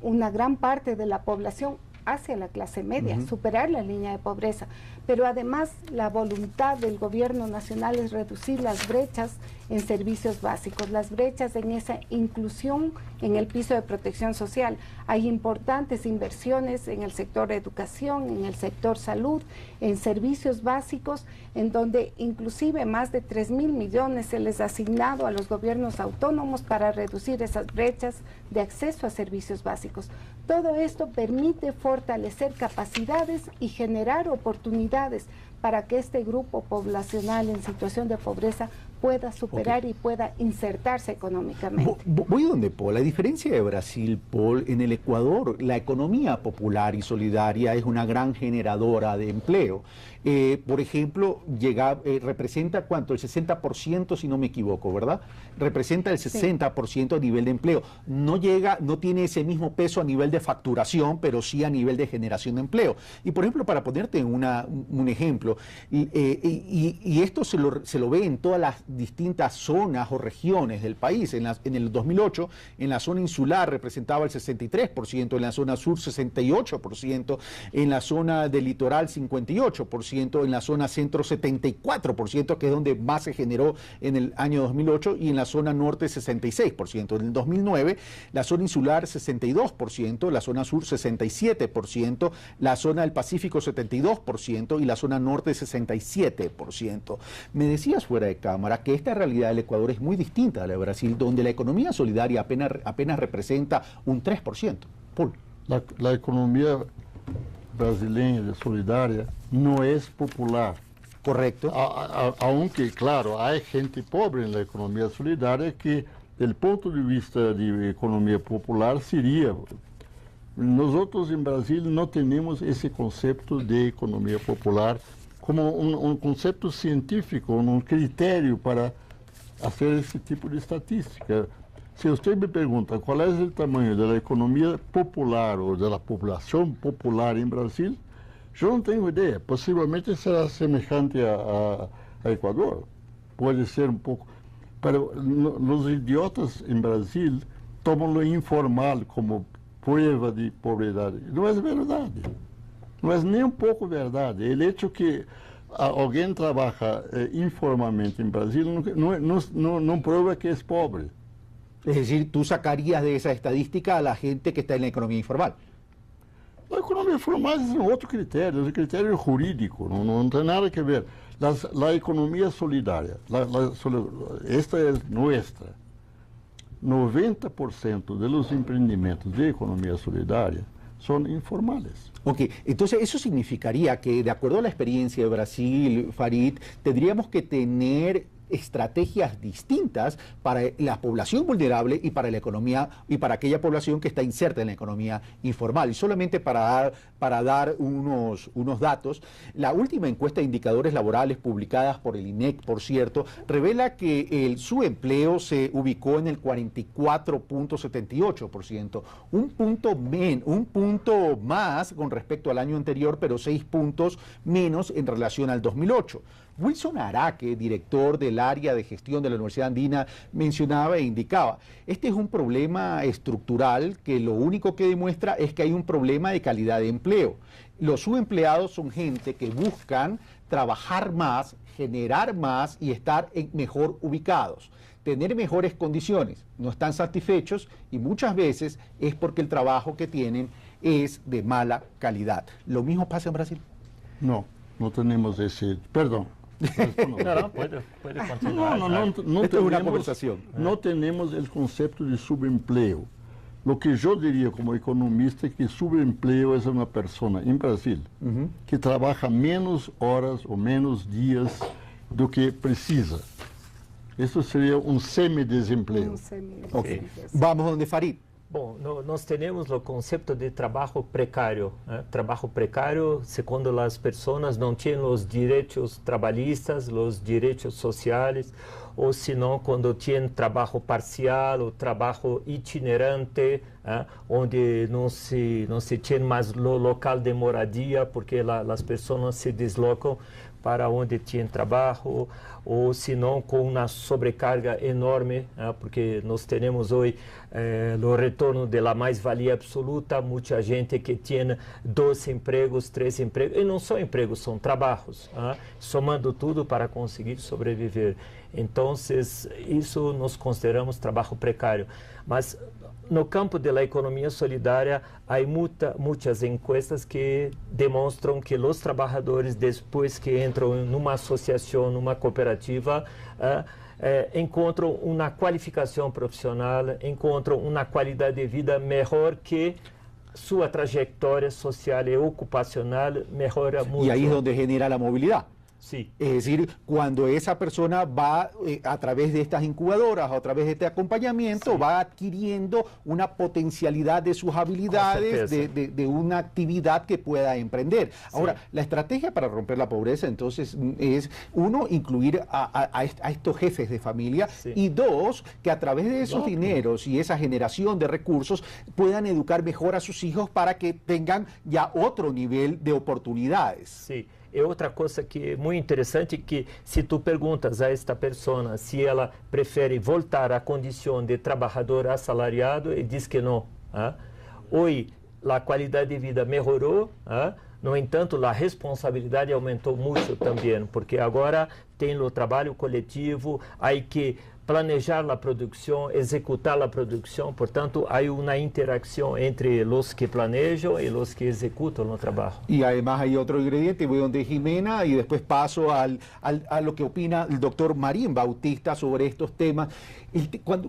una gran parte de la población hacia la clase media, superar la línea de pobreza. Pero además la voluntad del gobierno nacional es reducir las brechas en servicios básicos, las brechas en esa inclusión en el piso de protección social. Hay importantes inversiones en el sector de educación, en el sector salud, en servicios básicos, en donde inclusive más de 3.000 millones se les ha asignado a los gobiernos autónomos para reducir esas brechas de acceso a servicios básicos. Todo esto permite fortalecer capacidades y generar oportunidades para que este grupo poblacional en situación de pobreza pueda superar y pueda insertarse económicamente. Voy donde Paul. A diferencia de Brasil, Paul, en el Ecuador la economía popular y solidaria es una gran generadora de empleo. Por ejemplo, representa ¿cuánto? El 60%, si no me equivoco, ¿verdad? Representa el 60% a nivel de empleo. No tiene ese mismo peso a nivel de facturación, pero sí a nivel de generación de empleo. Y por ejemplo, para ponerte un ejemplo, y esto se lo ve en todas las distintas zonas o regiones del país. En el 2008, en la zona insular representaba el 63%, en la zona sur 68%, en la zona del litoral 58%, en la zona centro 74%, que es donde más se generó en el año 2008, y en la zona norte 66%. En el 2009, la zona insular 62%, la zona sur 67%, la zona del Pacífico 72% y la zona norte 67%. Me decías fuera de cámara que esta realidad del Ecuador es muy distinta a la de Brasil, donde la economía solidaria apenas representa un 3%. Paul. La economía brasileña solidaria no es popular. Correcto. Aunque, claro, hay gente pobre en la economía solidaria que, del punto de vista de economía popular, sería... Nosotros en Brasil no tenemos ese concepto de economía popular como un concepto científico, un criterio para hacer ese tipo de estadística. Si usted me pregunta cuál es el tamaño de la economía popular o de la población popular en Brasil, yo no tengo idea. Posiblemente será semejante a Ecuador. Puede ser un poco... Pero los idiotas en Brasil toman lo informal como prueba de pobreza. No es verdad. No es ni un poco verdad. El hecho que alguien trabaja informalmente en Brasil no prueba que es pobre. Es decir, tú sacarías de esa estadística a la gente que está en la economía informal. La economía informal es otro criterio, es un criterio jurídico, no tiene nada que ver. La economía solidaria, esta es nuestra. 90% de los emprendimientos de economía solidaria son informales. Ok, entonces eso significaría que, de acuerdo a la experiencia de Brasil, Farid, tendríamos que tener estrategias distintas para la población vulnerable y para la economía y para aquella población que está inserta en la economía informal. Y solamente para dar unos datos, la última encuesta de indicadores laborales publicadas por el INEC, por cierto, revela que el subempleo se ubicó en el 44.78%, un punto más con respecto al año anterior, pero 6 puntos menos en relación al 2008. Wilson Araque, director del área de gestión de la Universidad Andina, mencionaba e indicaba, este es un problema estructural que lo único que demuestra es que hay un problema de calidad de empleo. Los subempleados son gente que buscan trabajar más, generar más y estar mejor ubicados, tener mejores condiciones, no están satisfechos y muchas veces es porque el trabajo que tienen es de mala calidad. ¿Lo mismo pasa en Brasil? No tenemos ese... Perdón. No, puede continuar. No Esto es una conversación. No tenemos el concepto de subempleo. Lo que yo diría como economista es que subempleo es una persona en Brasil que trabaja menos horas o menos días do que precisa. Eso sería un semidesempleo. Okay. Vamos donde Farid. Bom, nós temos o conceito de trabalho precário. Trabalho precário é quando as pessoas não têm os direitos trabalhistas, os direitos sociais, ou senão quando têm trabalho parcial, ou trabalho itinerante, onde não se tem mais local de moradia, porque as pessoas se deslocam para onde tem trabalho, ou se não com uma sobrecarga enorme, porque nós temos hoje o retorno da mais-valia absoluta, muita gente que tem 2 empregos, 3 empregos, e não são empregos, são trabalhos, somando tudo para conseguir sobreviver. Então, isso nós consideramos trabalho precário. Mas no campo da economia solidária, há muitas encuestas que demonstram que os trabalhadores, depois que entram numa associação, numa cooperativa, encontram uma qualificação profissional, encontram uma qualidade de vida melhor que sua trajetória social e ocupacional melhora muito. E aí é onde genera a mobilidade. Sí. Es decir, cuando esa persona va a través de estas incubadoras, a través de este acompañamiento, sí, va adquiriendo una potencialidad de sus habilidades, de una actividad que pueda emprender. Sí. Ahora, la estrategia para romper la pobreza, entonces, es, uno, incluir a estos jefes de familia, sí, y dos, que a través de esos dineros y esa generación de recursos puedan educar mejor a sus hijos para que tengan ya otro nivel de oportunidades. Sí. E outra coisa que é muito interessante, que se tu perguntas a esta pessoa se ela prefere voltar à condição de trabalhador assalariado, ele diz que não. Hoje, a qualidade de vida melhorou, no entanto, a responsabilidade aumentou muito também, porque agora tem o trabalho coletivo, há que planejar a produção, executar a produção, portanto, há uma interação entre os que planejam e os que executam o trabalho. Y además hay otro ingrediente, voy donde Jimena y después paso a lo que opina el doctor Marín Bautista sobre estos temas.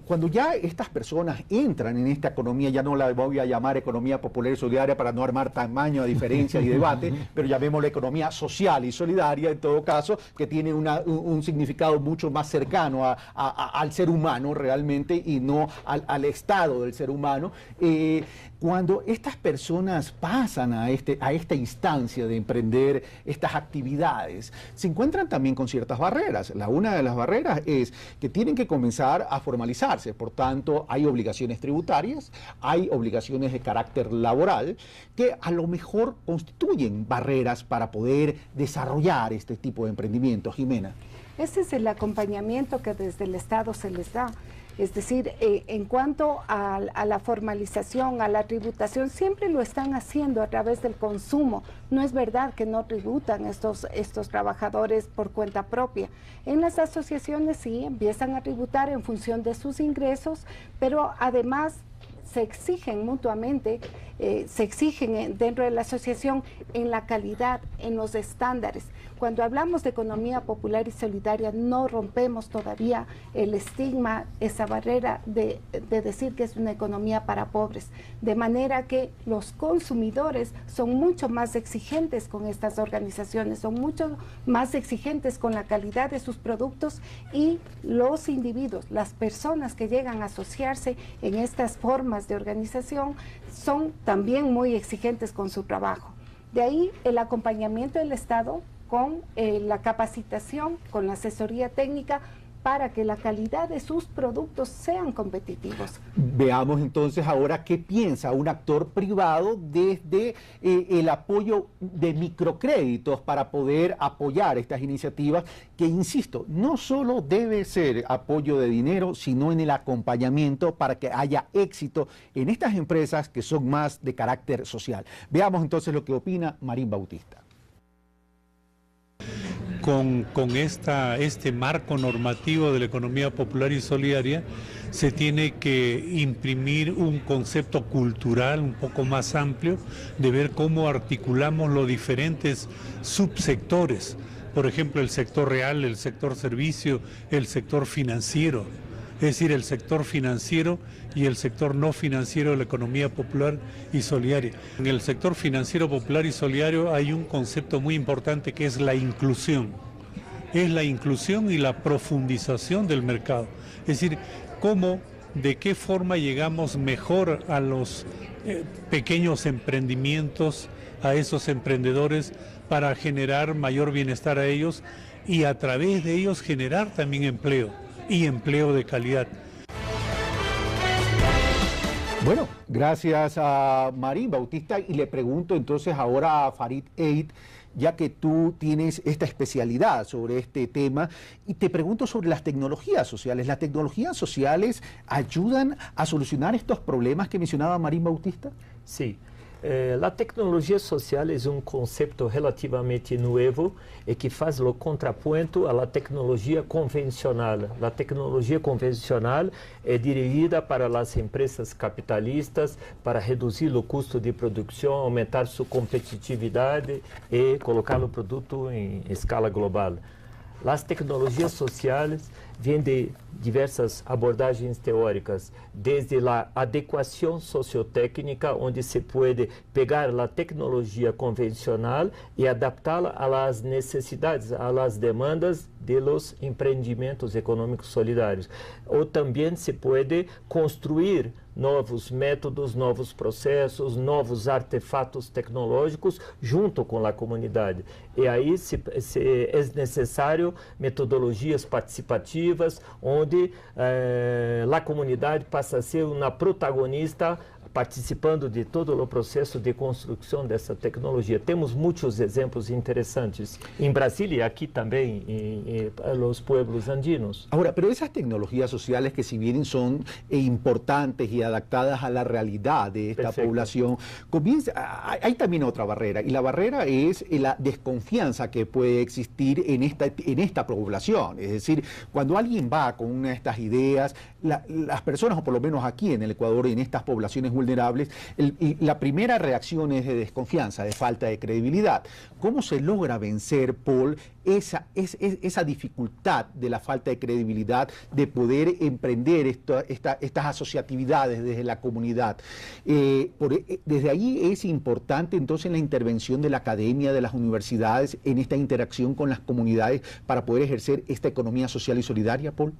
Cuando ya estas personas entran en esta economía, ya no la voy a llamar economía popular y solidaria para no armar tamaño de diferencia y debate, pero llamémosla economía social y solidaria, en todo caso, que tiene un significado mucho más cercano al ser humano realmente y no al estado del ser humano. Cuando estas personas pasan a esta instancia de emprender estas actividades, se encuentran también con ciertas barreras. Una de las barreras es que tienen que comenzar a formalizarse, por tanto hay obligaciones tributarias, hay obligaciones de carácter laboral que a lo mejor constituyen barreras para poder desarrollar este tipo de emprendimientos. Jimena. Ese es el acompañamiento que desde el Estado se les da. Es decir, en cuanto a la formalización, a la tributación, siempre lo están haciendo a través del consumo. No es verdad que no tributan estos trabajadores por cuenta propia. En las asociaciones sí empiezan a tributar en función de sus ingresos, pero además se exigen mutuamente, se exigen dentro de la asociación en la calidad, en los estándares. Cuando hablamos de economía popular y solidaria, no rompemos todavía el estigma, esa barrera de decir que es una economía para pobres. De manera que los consumidores son mucho más exigentes con estas organizaciones, son mucho más exigentes con la calidad de sus productos, y los individuos, las personas que llegan a asociarse en estas formas de organización son también muy exigentes con su trabajo. De ahí el acompañamiento del Estado con la capacitación, con la asesoría técnica, para que la calidad de sus productos sean competitivos. Veamos entonces ahora qué piensa un actor privado desde el apoyo de microcréditos para poder apoyar estas iniciativas que, insisto, no solo debe ser apoyo de dinero, sino en el acompañamiento para que haya éxito en estas empresas que son más de carácter social. Veamos entonces lo que opina Marín Bautista. Con este marco normativo de la economía popular y solidaria se tiene que imprimir un concepto cultural un poco más amplio de ver cómo articulamos los diferentes subsectores, por ejemplo el sector real, el sector servicio, el sector financiero, es decir, el sector financiero y el sector no financiero de la economía popular y solidaria. En el sector financiero popular y solidario hay un concepto muy importante que es la inclusión. Es la inclusión y la profundización del mercado. Es decir, de qué forma llegamos mejor a los pequeños emprendimientos, a esos emprendedores, para generar mayor bienestar a ellos y a través de ellos generar también empleo, y empleo de calidad. Bueno, gracias a Marín Bautista, y le pregunto entonces ahora a Farid Eid, ya que tú tienes esta especialidad sobre este tema, y te pregunto sobre las tecnologías sociales. ¿Las tecnologías sociales ayudan a solucionar estos problemas que mencionaba Marín Bautista? Sí. A tecnologia social é um conceito relativamente novo e que faz o contraponto à tecnologia convencional. A tecnologia convencional é dirigida para as empresas capitalistas para reduzir o custo de produção, aumentar sua competitividade e colocar o produto em escala global. As tecnologias sociais vêm de diversas abordagens teóricas, desde a adequação sociotécnica, onde se pode pegar a tecnologia convencional e adaptá-la às necessidades, às demandas de los empreendimentos econômicos solidários. Ou também se pode construir novos métodos, novos processos, novos artefatos tecnológicos junto com a comunidade. E aí é necessário metodologias participativas, onde a comunidade passa a ser uma protagonista participando de todo o processo de construção dessa tecnologia. Temos muitos exemplos interessantes em Brasília e aqui também em los pueblos andinos. Ahora, pero esas tecnologías sociales que si bien son importantes y adaptadas a la realidad de esta población, hay también otra barrera, y la barrera es la desconfianza que puede existir en esta población. Es decir, cuando alguien va con una de estas ideas, las personas, o por lo menos aquí en el Ecuador, en estas poblaciones vulnerables, la primera reacción es de desconfianza, de falta de credibilidad. ¿Cómo se logra vencer, Paul, esa dificultad de la falta de credibilidad de poder emprender estas asociatividades desde la comunidad? Desde ahí es importante entonces la intervención de la academia, de las universidades, en esta interacción con las comunidades para poder ejercer esta economía social y solidaria, Paul.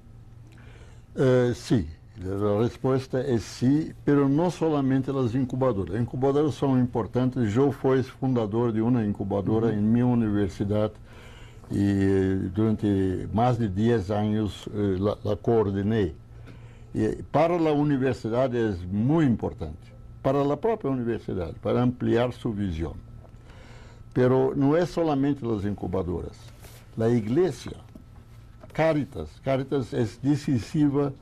Sí, la respuesta es sí, pero no solamente las incubadoras. Las incubadoras son importantes. Yo fui fundador de una incubadora en mi universidad y durante más de 10 años la coordiné. Y para la universidad es muy importante, para la propia universidad, para ampliar su visión. Pero no es solamente las incubadoras. La iglesia, Caritas es decisiva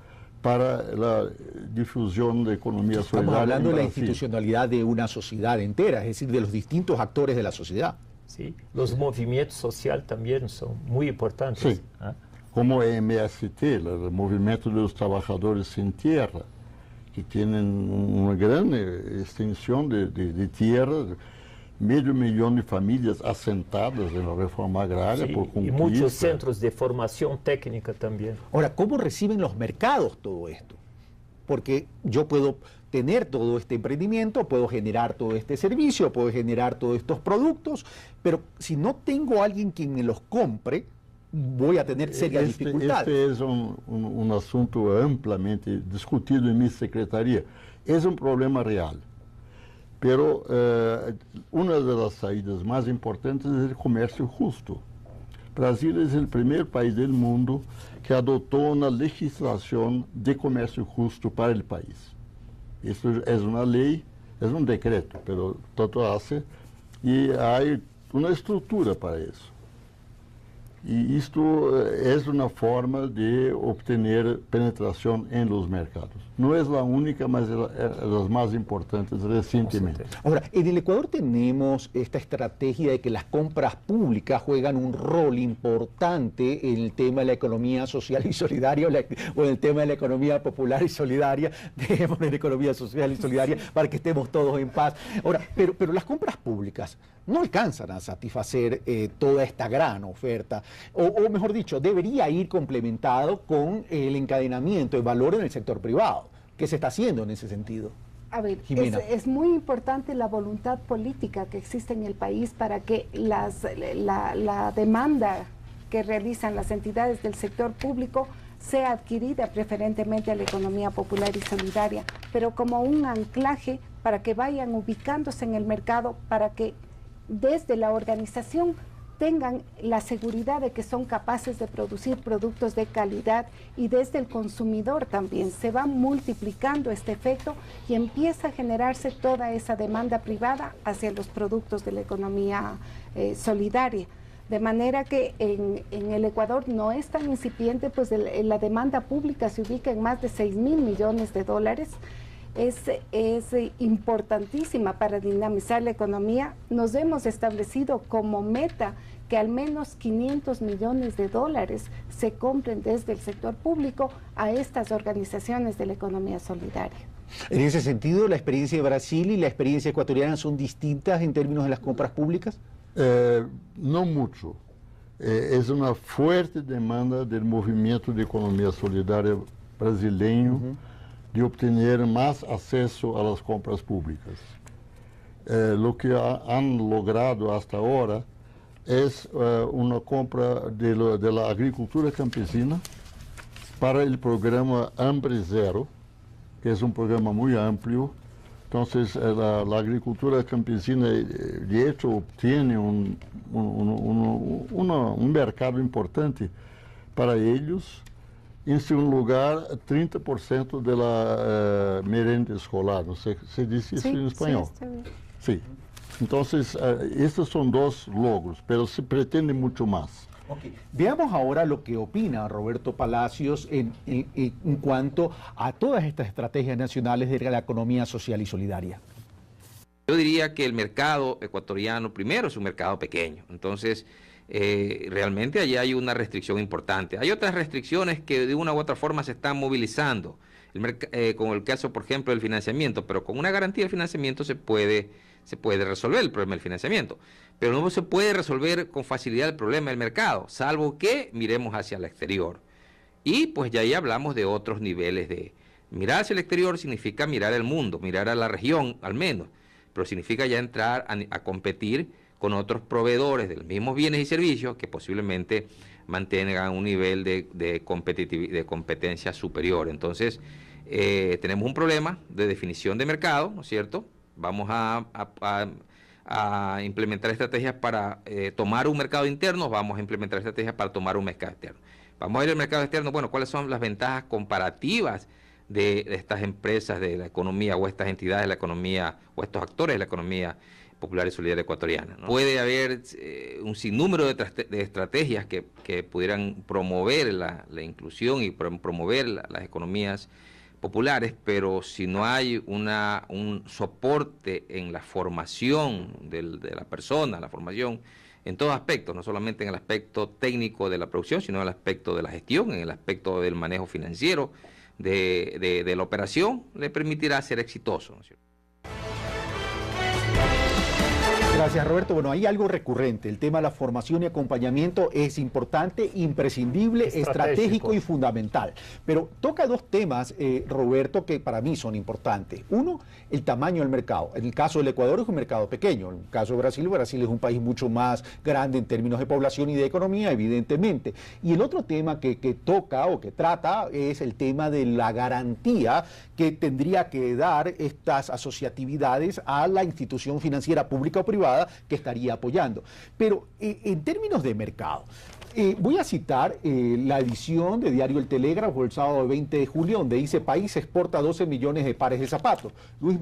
para la difusión de economía solidaria. Estamos hablando de la institucionalidad de una sociedad entera, es decir, de los distintos actores de la sociedad. Sí, los movimientos sociales también son muy importantes. Sí, como MST, el Movimiento de los Trabajadores Sin Tierra, que tienen una gran extensión de tierra, 500.000 de familias asentadas en la reforma agraria, sí, por conquista. Y muchos centros de formación técnica también. Ahora, ¿cómo reciben los mercados todo esto? Porque yo puedo tener todo este emprendimiento, puedo generar todo este servicio, puedo generar todos estos productos, pero si no tengo a alguien quien me los compre, voy a tener serias dificultades. Este es un asunto ampliamente discutido en mi secretaría. Es un problema real. Pero una de las salidas más importantes es el comercio justo. Brasil es el primer país del mundo que adoptó una legislación de comercio justo para el país. Esto es una ley, es un decreto, pero todo hace, y hay una estructura para eso. Y esto es una forma de obtener penetración en los mercados. No es la única, mas es las más importantes recientemente. Ahora, en el Ecuador tenemos esta estrategia de que las compras públicas juegan un rol importante en el tema de la economía social y solidaria o en el tema de la economía popular y solidaria. Dejemos la economía social y solidaria para que estemos todos en paz. Ahora, pero las compras públicas no alcanzan a satisfacer toda esta gran oferta. O mejor dicho, debería ir complementado con el encadenamiento de valor en el sector privado. ¿Qué se está haciendo en ese sentido? A ver, es muy importante la voluntad política que existe en el país para que la demanda que realizan las entidades del sector público sea adquirida preferentemente a la economía popular y solidaria, pero como un anclaje para que vayan ubicándose en el mercado, para que desde la organización tengan la seguridad de que son capaces de producir productos de calidad, y desde el consumidor también se va multiplicando este efecto y empieza a generarse toda esa demanda privada hacia los productos de la economía solidaria. De manera que en el Ecuador no es tan incipiente, pues la demanda pública se ubica en más de 6.000 millones de dólares. Es importantísima para dinamizar la economía. Nos hemos establecido como meta que al menos 500 millones de dólares se compren desde el sector público a estas organizaciones de la economía solidaria. En ese sentido, ¿la experiencia de Brasil y la experiencia ecuatoriana son distintas en términos de las compras públicas? No mucho. Es una fuerte demanda del movimiento de economía solidaria brasileño de obtener más acceso a las compras públicas. Lo que han logrado hasta ahora es una compra de la agricultura campesina para el programa Hambre Zero, que es un programa muy amplio. Entonces, la agricultura campesina, de hecho, obtiene un mercado importante para ellos. En segundo lugar, 30% de la merenda escolar, no sé, ¿se dice eso en español? Sí, está bien. Sí. Entonces, estos son dos logros, pero se pretende mucho más. Okay. Veamos ahora lo que opina Roberto Palacios en cuanto a todas estas estrategias nacionales de la economía social y solidaria. Yo diría que el mercado ecuatoriano, primero, es un mercado pequeño. Entonces, realmente allí hay una restricción importante. Hay otras restricciones que de una u otra forma se están movilizando, con el caso, por ejemplo, del financiamiento, pero con una garantía de financiamiento se puede resolver el problema del financiamiento, pero no se puede resolver con facilidad el problema del mercado, salvo que miremos hacia el exterior. Y pues ya ahí hablamos de otros niveles de... Mirar hacia el exterior significa mirar el mundo, mirar a la región al menos, pero significa ya entrar a competir con otros proveedores de los mismos bienes y servicios que posiblemente mantengan un nivel de competencia superior. Entonces, tenemos un problema de definición de mercado, ¿no es cierto? Vamos a implementar estrategias para tomar un mercado interno, vamos a implementar estrategias para tomar un mercado externo. Vamos a ir al mercado externo, bueno, ¿cuáles son las ventajas comparativas de estas empresas de la economía o estas entidades de la economía o estos actores de la economía popular y solidaria ecuatoriana, ¿no? Puede haber un sinnúmero de estrategias que pudieran promover la inclusión y promover las economías populares, pero si no hay un soporte en la formación de la persona, la formación en todos aspectos, no solamente en el aspecto técnico de la producción, sino en el aspecto de la gestión, en el aspecto del manejo financiero, de la operación, le permitirá ser exitoso, ¿no es cierto? Gracias, Roberto. Bueno, hay algo recurrente. El tema de la formación y acompañamiento es importante, imprescindible, estratégico y fundamental. Pero toca dos temas, Roberto, que para mí son importantes. Uno, el tamaño del mercado. En el caso del Ecuador es un mercado pequeño. En el caso de Brasil, Brasil es un país mucho más grande en términos de población y de economía, evidentemente. Y el otro tema que toca o que trata es el tema de la garantía que tendría que dar estas asociatividades a la institución financiera pública o privada que estaría apoyando. Pero en términos de mercado, voy a citar la edición de Diario El Telégrafo el sábado 20 de julio, donde dice: país exporta 12 millones de pares de zapatos. Luis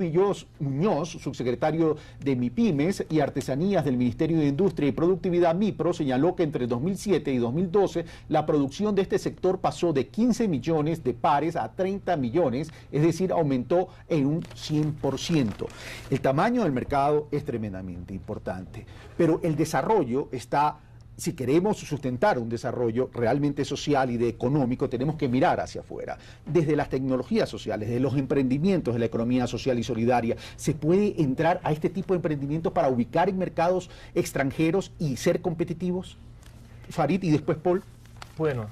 Muñoz, subsecretario de MIPYMES y Artesanías del Ministerio de Industria y Productividad, MIPRO, señaló que entre 2007 y 2012 la producción de este sector pasó de 15 millones de pares a 30 millones, es decir, aumentó en un 100%. El tamaño del mercado es tremendamente importante, pero el desarrollo está... Si queremos sustentar un desarrollo realmente social y de económico, tenemos que mirar hacia afuera. Desde las tecnologías sociales, desde los emprendimientos de la economía social y solidaria, ¿se puede entrar a este tipo de emprendimientos para ubicar en mercados extranjeros y ser competitivos? Farid y después Paul. Bueno,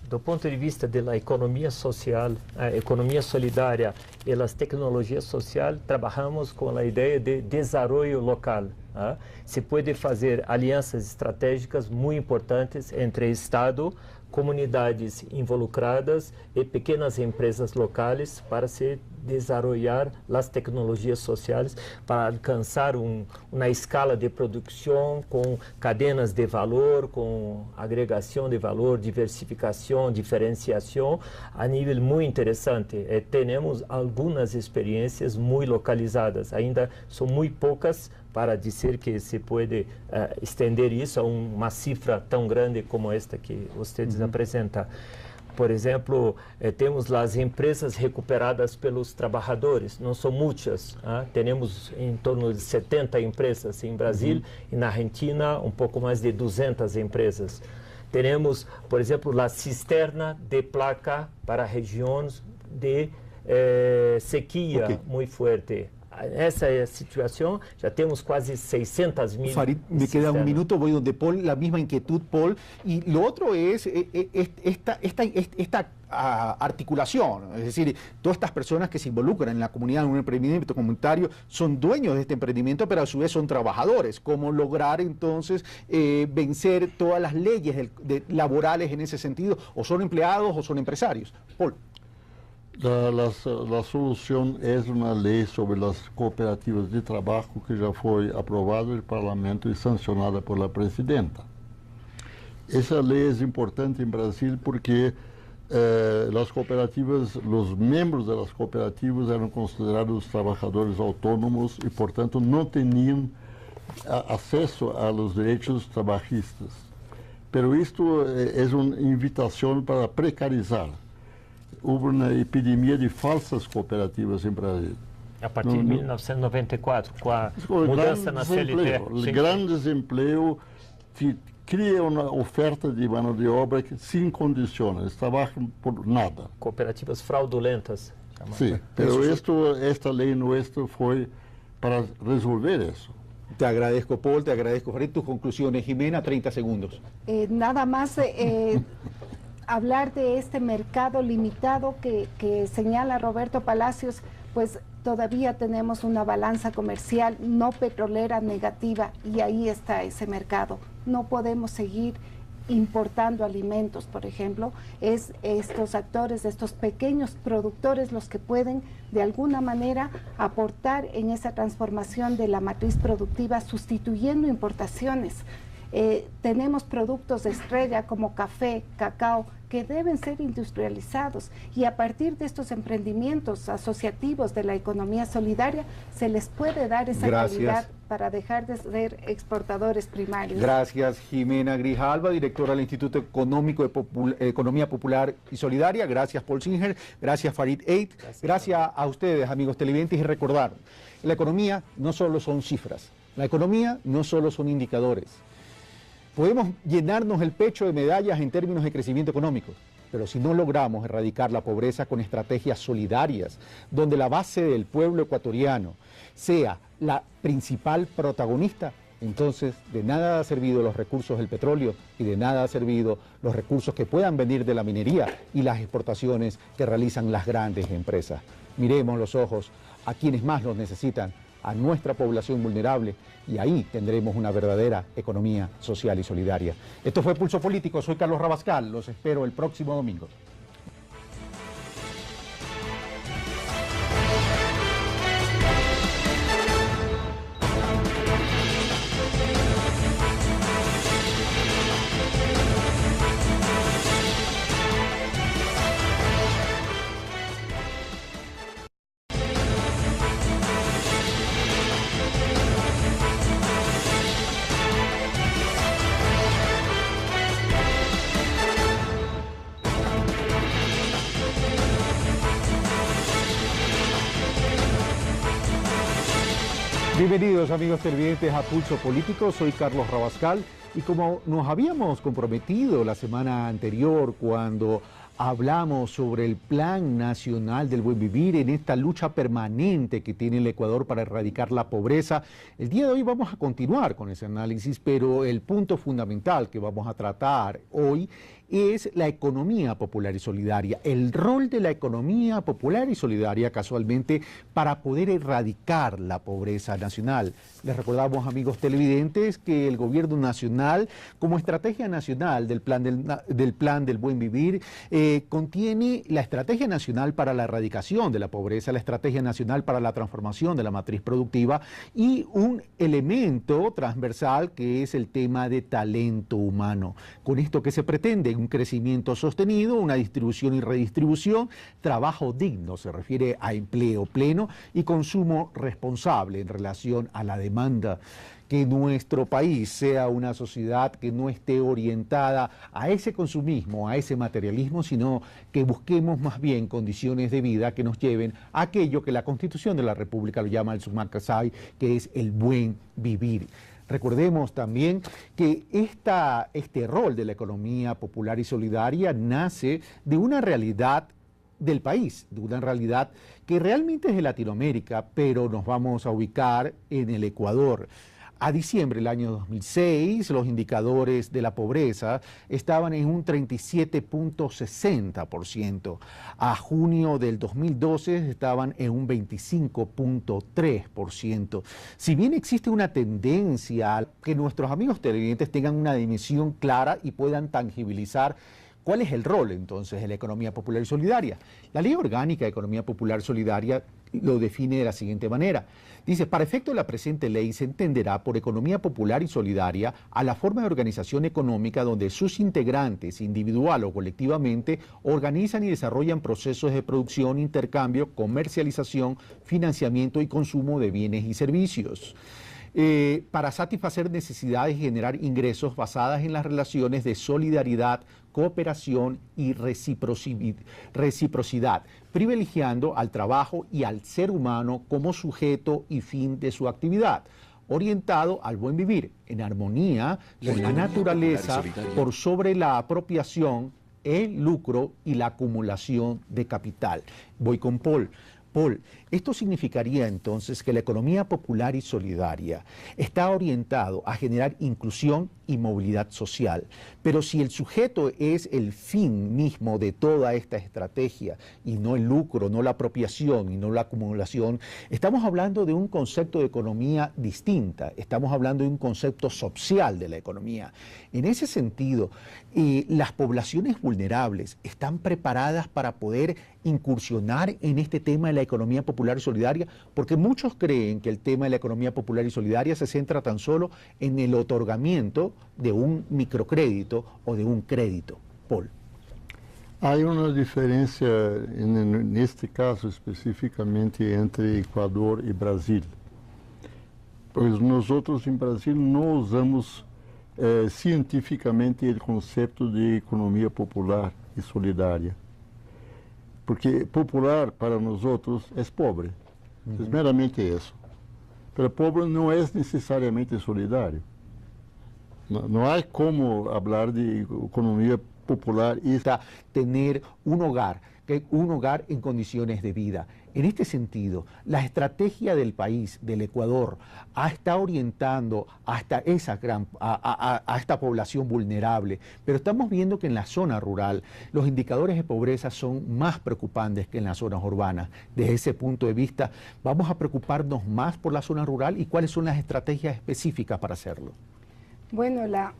do ponto de vista da economia social, a economia solidária e as tecnologias sociais, trabalhamos com a ideia de desenvolvimento local. Se pode fazer alianças estratégicas muito importantes entre Estado comunidades involucradas e pequenas empresas locais para se desenvolver as tecnologias sociais para alcançar uma escala de produção com cadenas de valor, com agregação de valor, diversificação, diferenciação a nível muito interessante. Temos algumas experiências muito localizadas, ainda são muito poucas para dizer que se pode estender isso a uma cifra tão grande como esta que vocês apresentam. Por exemplo, temos as empresas recuperadas pelos trabalhadores, não são muitas. Temos em torno de 70 empresas em Brasil e na Argentina um pouco mais de 200 empresas. Teremos, por exemplo, a cisterna de placa para regiões de sequia muito forte. Essa é a situação, já temos quase 600 mil. Farid, me queda un minuto, voy donde Paul, la misma inquietud, Paul. Y lo otro es esta articulación, es decir, todas estas personas que se involucran en la comunidad, en un emprendimiento comunitario, son dueños de este emprendimiento, pero a su vez son trabajadores. ¿Cómo lograr entonces vencer todas las leyes laborales en ese sentido? ¿O son empleados o son empresarios? Paul. La solución es una ley sobre las cooperativas de trabajo que ya fue aprobada en el Parlamento y sancionada por la Presidenta. Esa ley es importante en Brasil porque las cooperativas, los miembros de las cooperativas eran considerados trabajadores autónomos y por tanto no tenían acceso a los derechos trabajístas. Pero esto es una invitación para precarizar. Hubo uma epidemia de falsas cooperativas em Brasil. A partir de 1994, com a mudança na CLT. O grande desemprego cria uma oferta de mão de obra sem condições, trabalham por nada. Cooperativas fraudulentas. Sim, mas esta lei nuestra foi para resolver isso. Te agradezco, Paul, te agradezco, Farid. Tus conclusiones, Jimena, 30 segundos. Nada más hablar de este mercado limitado que señala Roberto Palacios, pues todavía tenemos una balanza comercial no petrolera negativa y ahí está ese mercado. No podemos seguir importando alimentos, por ejemplo. Es estos actores, estos pequeños productores los que pueden de alguna manera aportar en esa transformación de la matriz productiva sustituyendo importaciones. Tenemos productos de estrella como café, cacao, que deben ser industrializados y a partir de estos emprendimientos asociativos de la economía solidaria se les puede dar esa calidad para dejar de ser exportadores primarios. Gracias, Jimena Grijalva, directora del Instituto Económico de Economía Popular y Solidaria. Gracias, Paul Singer. Gracias, Farid Eid. Gracias a ustedes, amigos televidentes, y recordar, la economía no solo son cifras, la economía no solo son indicadores. Podemos llenarnos el pecho de medallas en términos de crecimiento económico, pero si no logramos erradicar la pobreza con estrategias solidarias, donde la base del pueblo ecuatoriano sea la principal protagonista, entonces de nada ha servido los recursos del petróleo y de nada ha servido los recursos que puedan venir de la minería y las exportaciones que realizan las grandes empresas. Miremos los ojos a quienes más los necesitan, a nuestra población vulnerable, y ahí tendremos una verdadera economía social y solidaria. Esto fue Pulso Político, soy Carlos Rabascal, los espero el próximo domingo. Bienvenidos, amigos televidentes, a Pulso Político. Soy Carlos Rabascal y como nos habíamos comprometido la semana anterior cuando hablamos sobre el Plan Nacional del Buen Vivir en esta lucha permanente que tiene el Ecuador para erradicar la pobreza. El día de hoy vamos a continuar con ese análisis, pero el punto fundamental que vamos a tratar hoy es la economía popular y solidaria, el rol de la economía popular y solidaria casualmente para poder erradicar la pobreza nacional. Les recordamos, amigos televidentes, que el gobierno nacional, como estrategia nacional del plan del buen vivir, contiene la estrategia nacional para la erradicación de la pobreza, la estrategia nacional para la transformación de la matriz productiva y un elemento transversal que es el tema de talento humano. Con esto que se pretende un crecimiento sostenido, una distribución y redistribución, trabajo digno, se refiere a empleo pleno y consumo responsable en relación a la demanda. Que nuestro país sea una sociedad que no esté orientada a ese consumismo, a ese materialismo, sino que busquemos más bien condiciones de vida que nos lleven a aquello que la Constitución de la República lo llama el summa casai, que es el buen vivir. Recordemos también que este rol de la economía popular y solidaria nace de una realidad del país, de una realidad que realmente es de Latinoamérica, pero nos vamos a ubicar en el Ecuador. A diciembre del año 2006, los indicadores de la pobreza estaban en un 37.60%. A junio del 2012 estaban en un 25.3%. Si bien existe una tendencia a que nuestros amigos televidentes tengan una dimensión clara y puedan tangibilizar ¿cuál es el rol entonces de la economía popular y solidaria? La Ley Orgánica de Economía Popular Solidaria lo define de la siguiente manera. Dice, para efecto de la presente ley se entenderá por economía popular y solidaria a la forma de organización económica donde sus integrantes, individual o colectivamente, organizan y desarrollan procesos de producción, intercambio, comercialización, financiamiento y consumo de bienes y servicios. Para satisfacer necesidades y generar ingresos basadas en las relaciones de solidaridad, cooperación y reciprocidad, privilegiando al trabajo y al ser humano como sujeto y fin de su actividad, orientado al buen vivir, en armonía con la naturaleza, por sobre la apropiación, el lucro y la acumulación de capital. Voy con Paul. Paul, esto significaría entonces que la economía popular y solidaria está orientado a generar inclusión y movilidad social, pero si el sujeto es el fin mismo de toda esta estrategia y no el lucro, no la apropiación y no la acumulación, estamos hablando de un concepto de economía distinta, estamos hablando de un concepto social de la economía. En ese sentido, las poblaciones vulnerables están preparadas para poder incursionar en este tema de la economía popular y solidaria, porque muchos creen que el tema de la economía popular y solidaria se centra tan solo en el otorgamiento de un microcrédito o de un crédito. Paul. Hay una diferencia en este caso específicamente entre Ecuador y Brasil. Pues nosotros en Brasil no usamos cientificamente el concepto de economía popular y solidaria. Porque popular para nosotros é pobre, é meramente isso. Pero pobre não é necessariamente solidário. Não há como falar de economia popular y tener un hogar en condiciones de vida. En este sentido, la estrategia del país, del Ecuador, está orientando hasta a esta población vulnerable, pero estamos viendo que en la zona rural los indicadores de pobreza son más preocupantes que en las zonas urbanas. Desde ese punto de vista, vamos a preocuparnos más por la zona rural y cuáles son las estrategias específicas para hacerlo. Bueno, la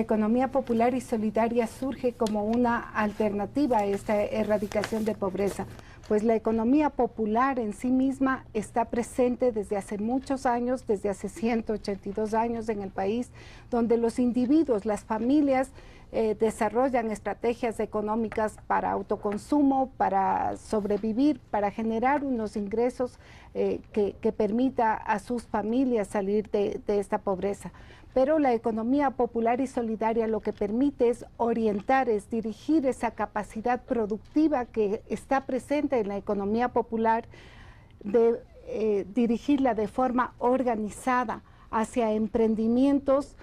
economía popular y solidaria surge como una alternativa a esta erradicación de pobreza, pues la economía popular en sí misma está presente desde hace muchos años, desde hace 182 años en el país, donde los individuos, las familias, desarrollan estrategias económicas para autoconsumo, para sobrevivir, para generar unos ingresos que permita a sus familias salir de esta pobreza. Pero la economía popular y solidaria lo que permite es orientar, es dirigir esa capacidad productiva que está presente en la economía popular, dirigirla de forma organizada hacia emprendimientos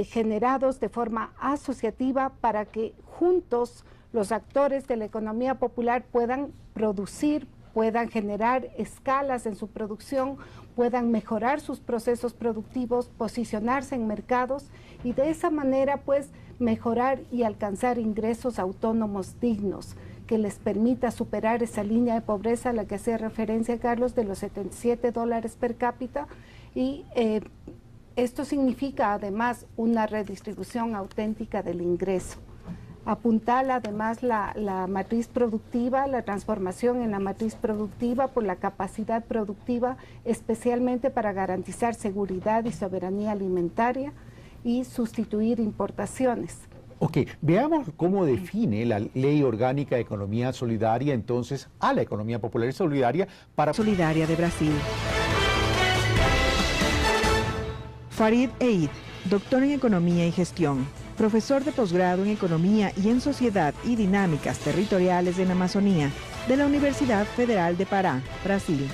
generados de forma asociativa para que juntos los actores de la economía popular puedan producir, puedan generar escalas en su producción, puedan mejorar sus procesos productivos, posicionarse en mercados y de esa manera pues mejorar y alcanzar ingresos autónomos dignos que les permita superar esa línea de pobreza a la que hacía referencia Carlos de los $77 per cápita y esto significa además una redistribución auténtica del ingreso. Apuntala además la matriz productiva, la transformación en la matriz productiva por la capacidad productiva, especialmente para garantizar seguridad y soberanía alimentaria y sustituir importaciones. Ok, veamos cómo define la Ley Orgánica de Economía Solidaria entonces a la economía popular y solidaria para... Solidaria de Brasil. Farid Eid, doctor en Economía y Gestión, profesor de posgrado en Economía y en Sociedad y Dinámicas Territoriales en Amazonía de la Universidad Federal de Pará, Brasil.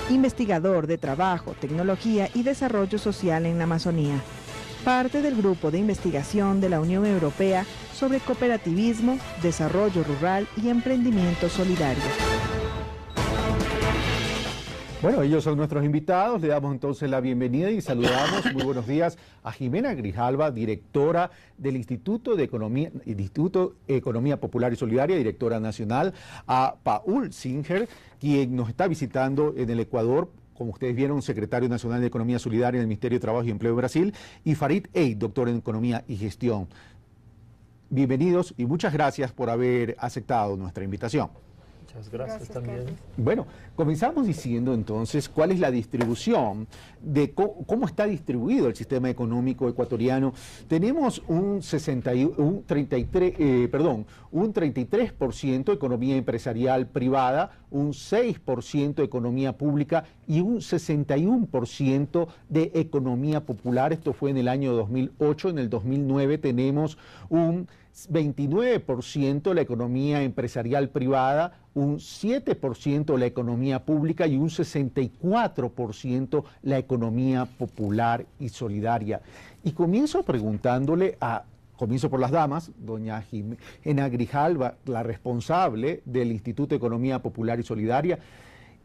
Investigador de Trabajo, Tecnología y Desarrollo Social en la Amazonía. Parte del Grupo de Investigación de la Unión Europea sobre Cooperativismo, Desarrollo Rural y Emprendimiento Solidario. Bueno, ellos son nuestros invitados, le damos entonces la bienvenida y saludamos, muy buenos días, a Jimena Grijalva, directora del Instituto de Economía Popular y Solidaria, directora nacional, a Paul Singer, quien nos está visitando en el Ecuador, como ustedes vieron, secretario nacional de Economía Solidaria en el Ministerio de Trabajo y Empleo de Brasil, y Farid Eid, doctor en Economía y Gestión. Bienvenidos y muchas gracias por haber aceptado nuestra invitación. Muchas gracias también. Bueno, comenzamos diciendo entonces cuál es la distribución, de cómo está distribuido el sistema económico ecuatoriano. Tenemos un 33% economía empresarial privada, un 6% economía pública y un 61% de economía popular. Esto fue en el año 2008. En el 2009 tenemos un 29% la economía empresarial privada, un 7% la economía pública y un 64% la economía popular y solidaria. Y comienzo por las damas, doña Jimena Grijalva, la responsable del Instituto de Economía Popular y Solidaria.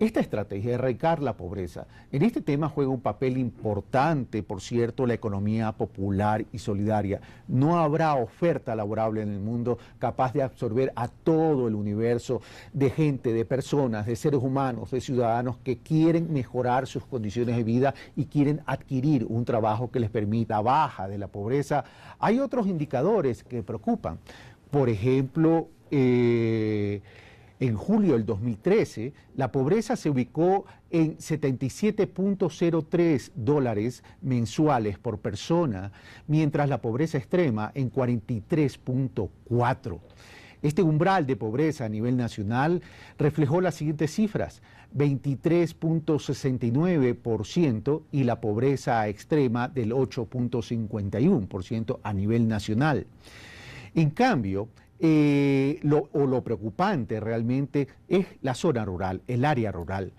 Esta estrategia de erradicar la pobreza, en este tema juega un papel importante, por cierto, la economía popular y solidaria. No habrá oferta laborable en el mundo capaz de absorber a todo el universo de gente, de personas, de seres humanos, de ciudadanos que quieren mejorar sus condiciones de vida y quieren adquirir un trabajo que les permita baja de la pobreza. Hay otros indicadores que preocupan. Por ejemplo, en julio del 2013, la pobreza se ubicó en $77.03 mensuales por persona, mientras la pobreza extrema en 43.4. Este umbral de pobreza a nivel nacional reflejó las siguientes cifras: 23.69% y la pobreza extrema del 8.51% a nivel nacional. En cambio, lo preocupante realmente es la zona rural, el área rural.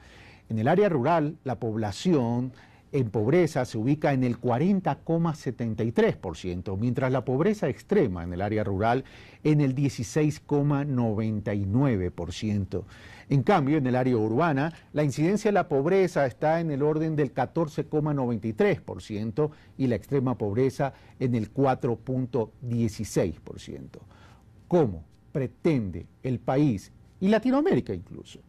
En el área rural, la población en pobreza se ubica en el 40,73%, mientras la pobreza extrema en el área rural en el 16,99%. En cambio, en el área urbana, la incidencia de la pobreza está en el orden del 14,93% y la extrema pobreza en el 4,16%. ¿Cómo pretende el país, y Latinoamérica incluso,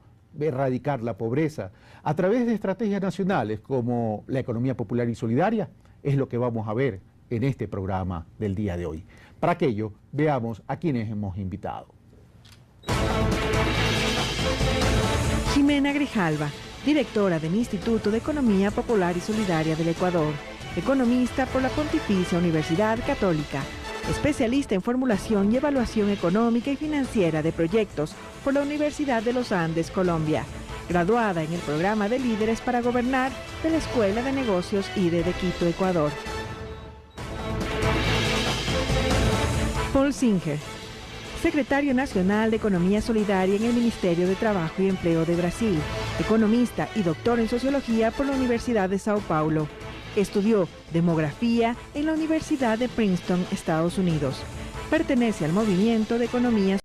erradicar la pobreza a través de estrategias nacionales como la economía popular y solidaria? Es lo que vamos a ver en este programa del día de hoy. Para aquello, veamos a quienes hemos invitado. Jimena Grijalva, directora del Instituto de Economía Popular y Solidaria del Ecuador, economista por la Pontificia Universidad Católica, especialista en formulación y evaluación económica y financiera de proyectos por la Universidad de los Andes, Colombia, graduada en el programa de Líderes para Gobernar de la Escuela de Negocios IDE de Quito, Ecuador. Paul Singer, secretario nacional de Economía Solidaria en el Ministerio de Trabajo y Empleo de Brasil, economista y doctor en Sociología por la Universidad de Sao Paulo. Estudió demografía en la Universidad de Princeton, Estados Unidos. Pertenece al movimiento de economía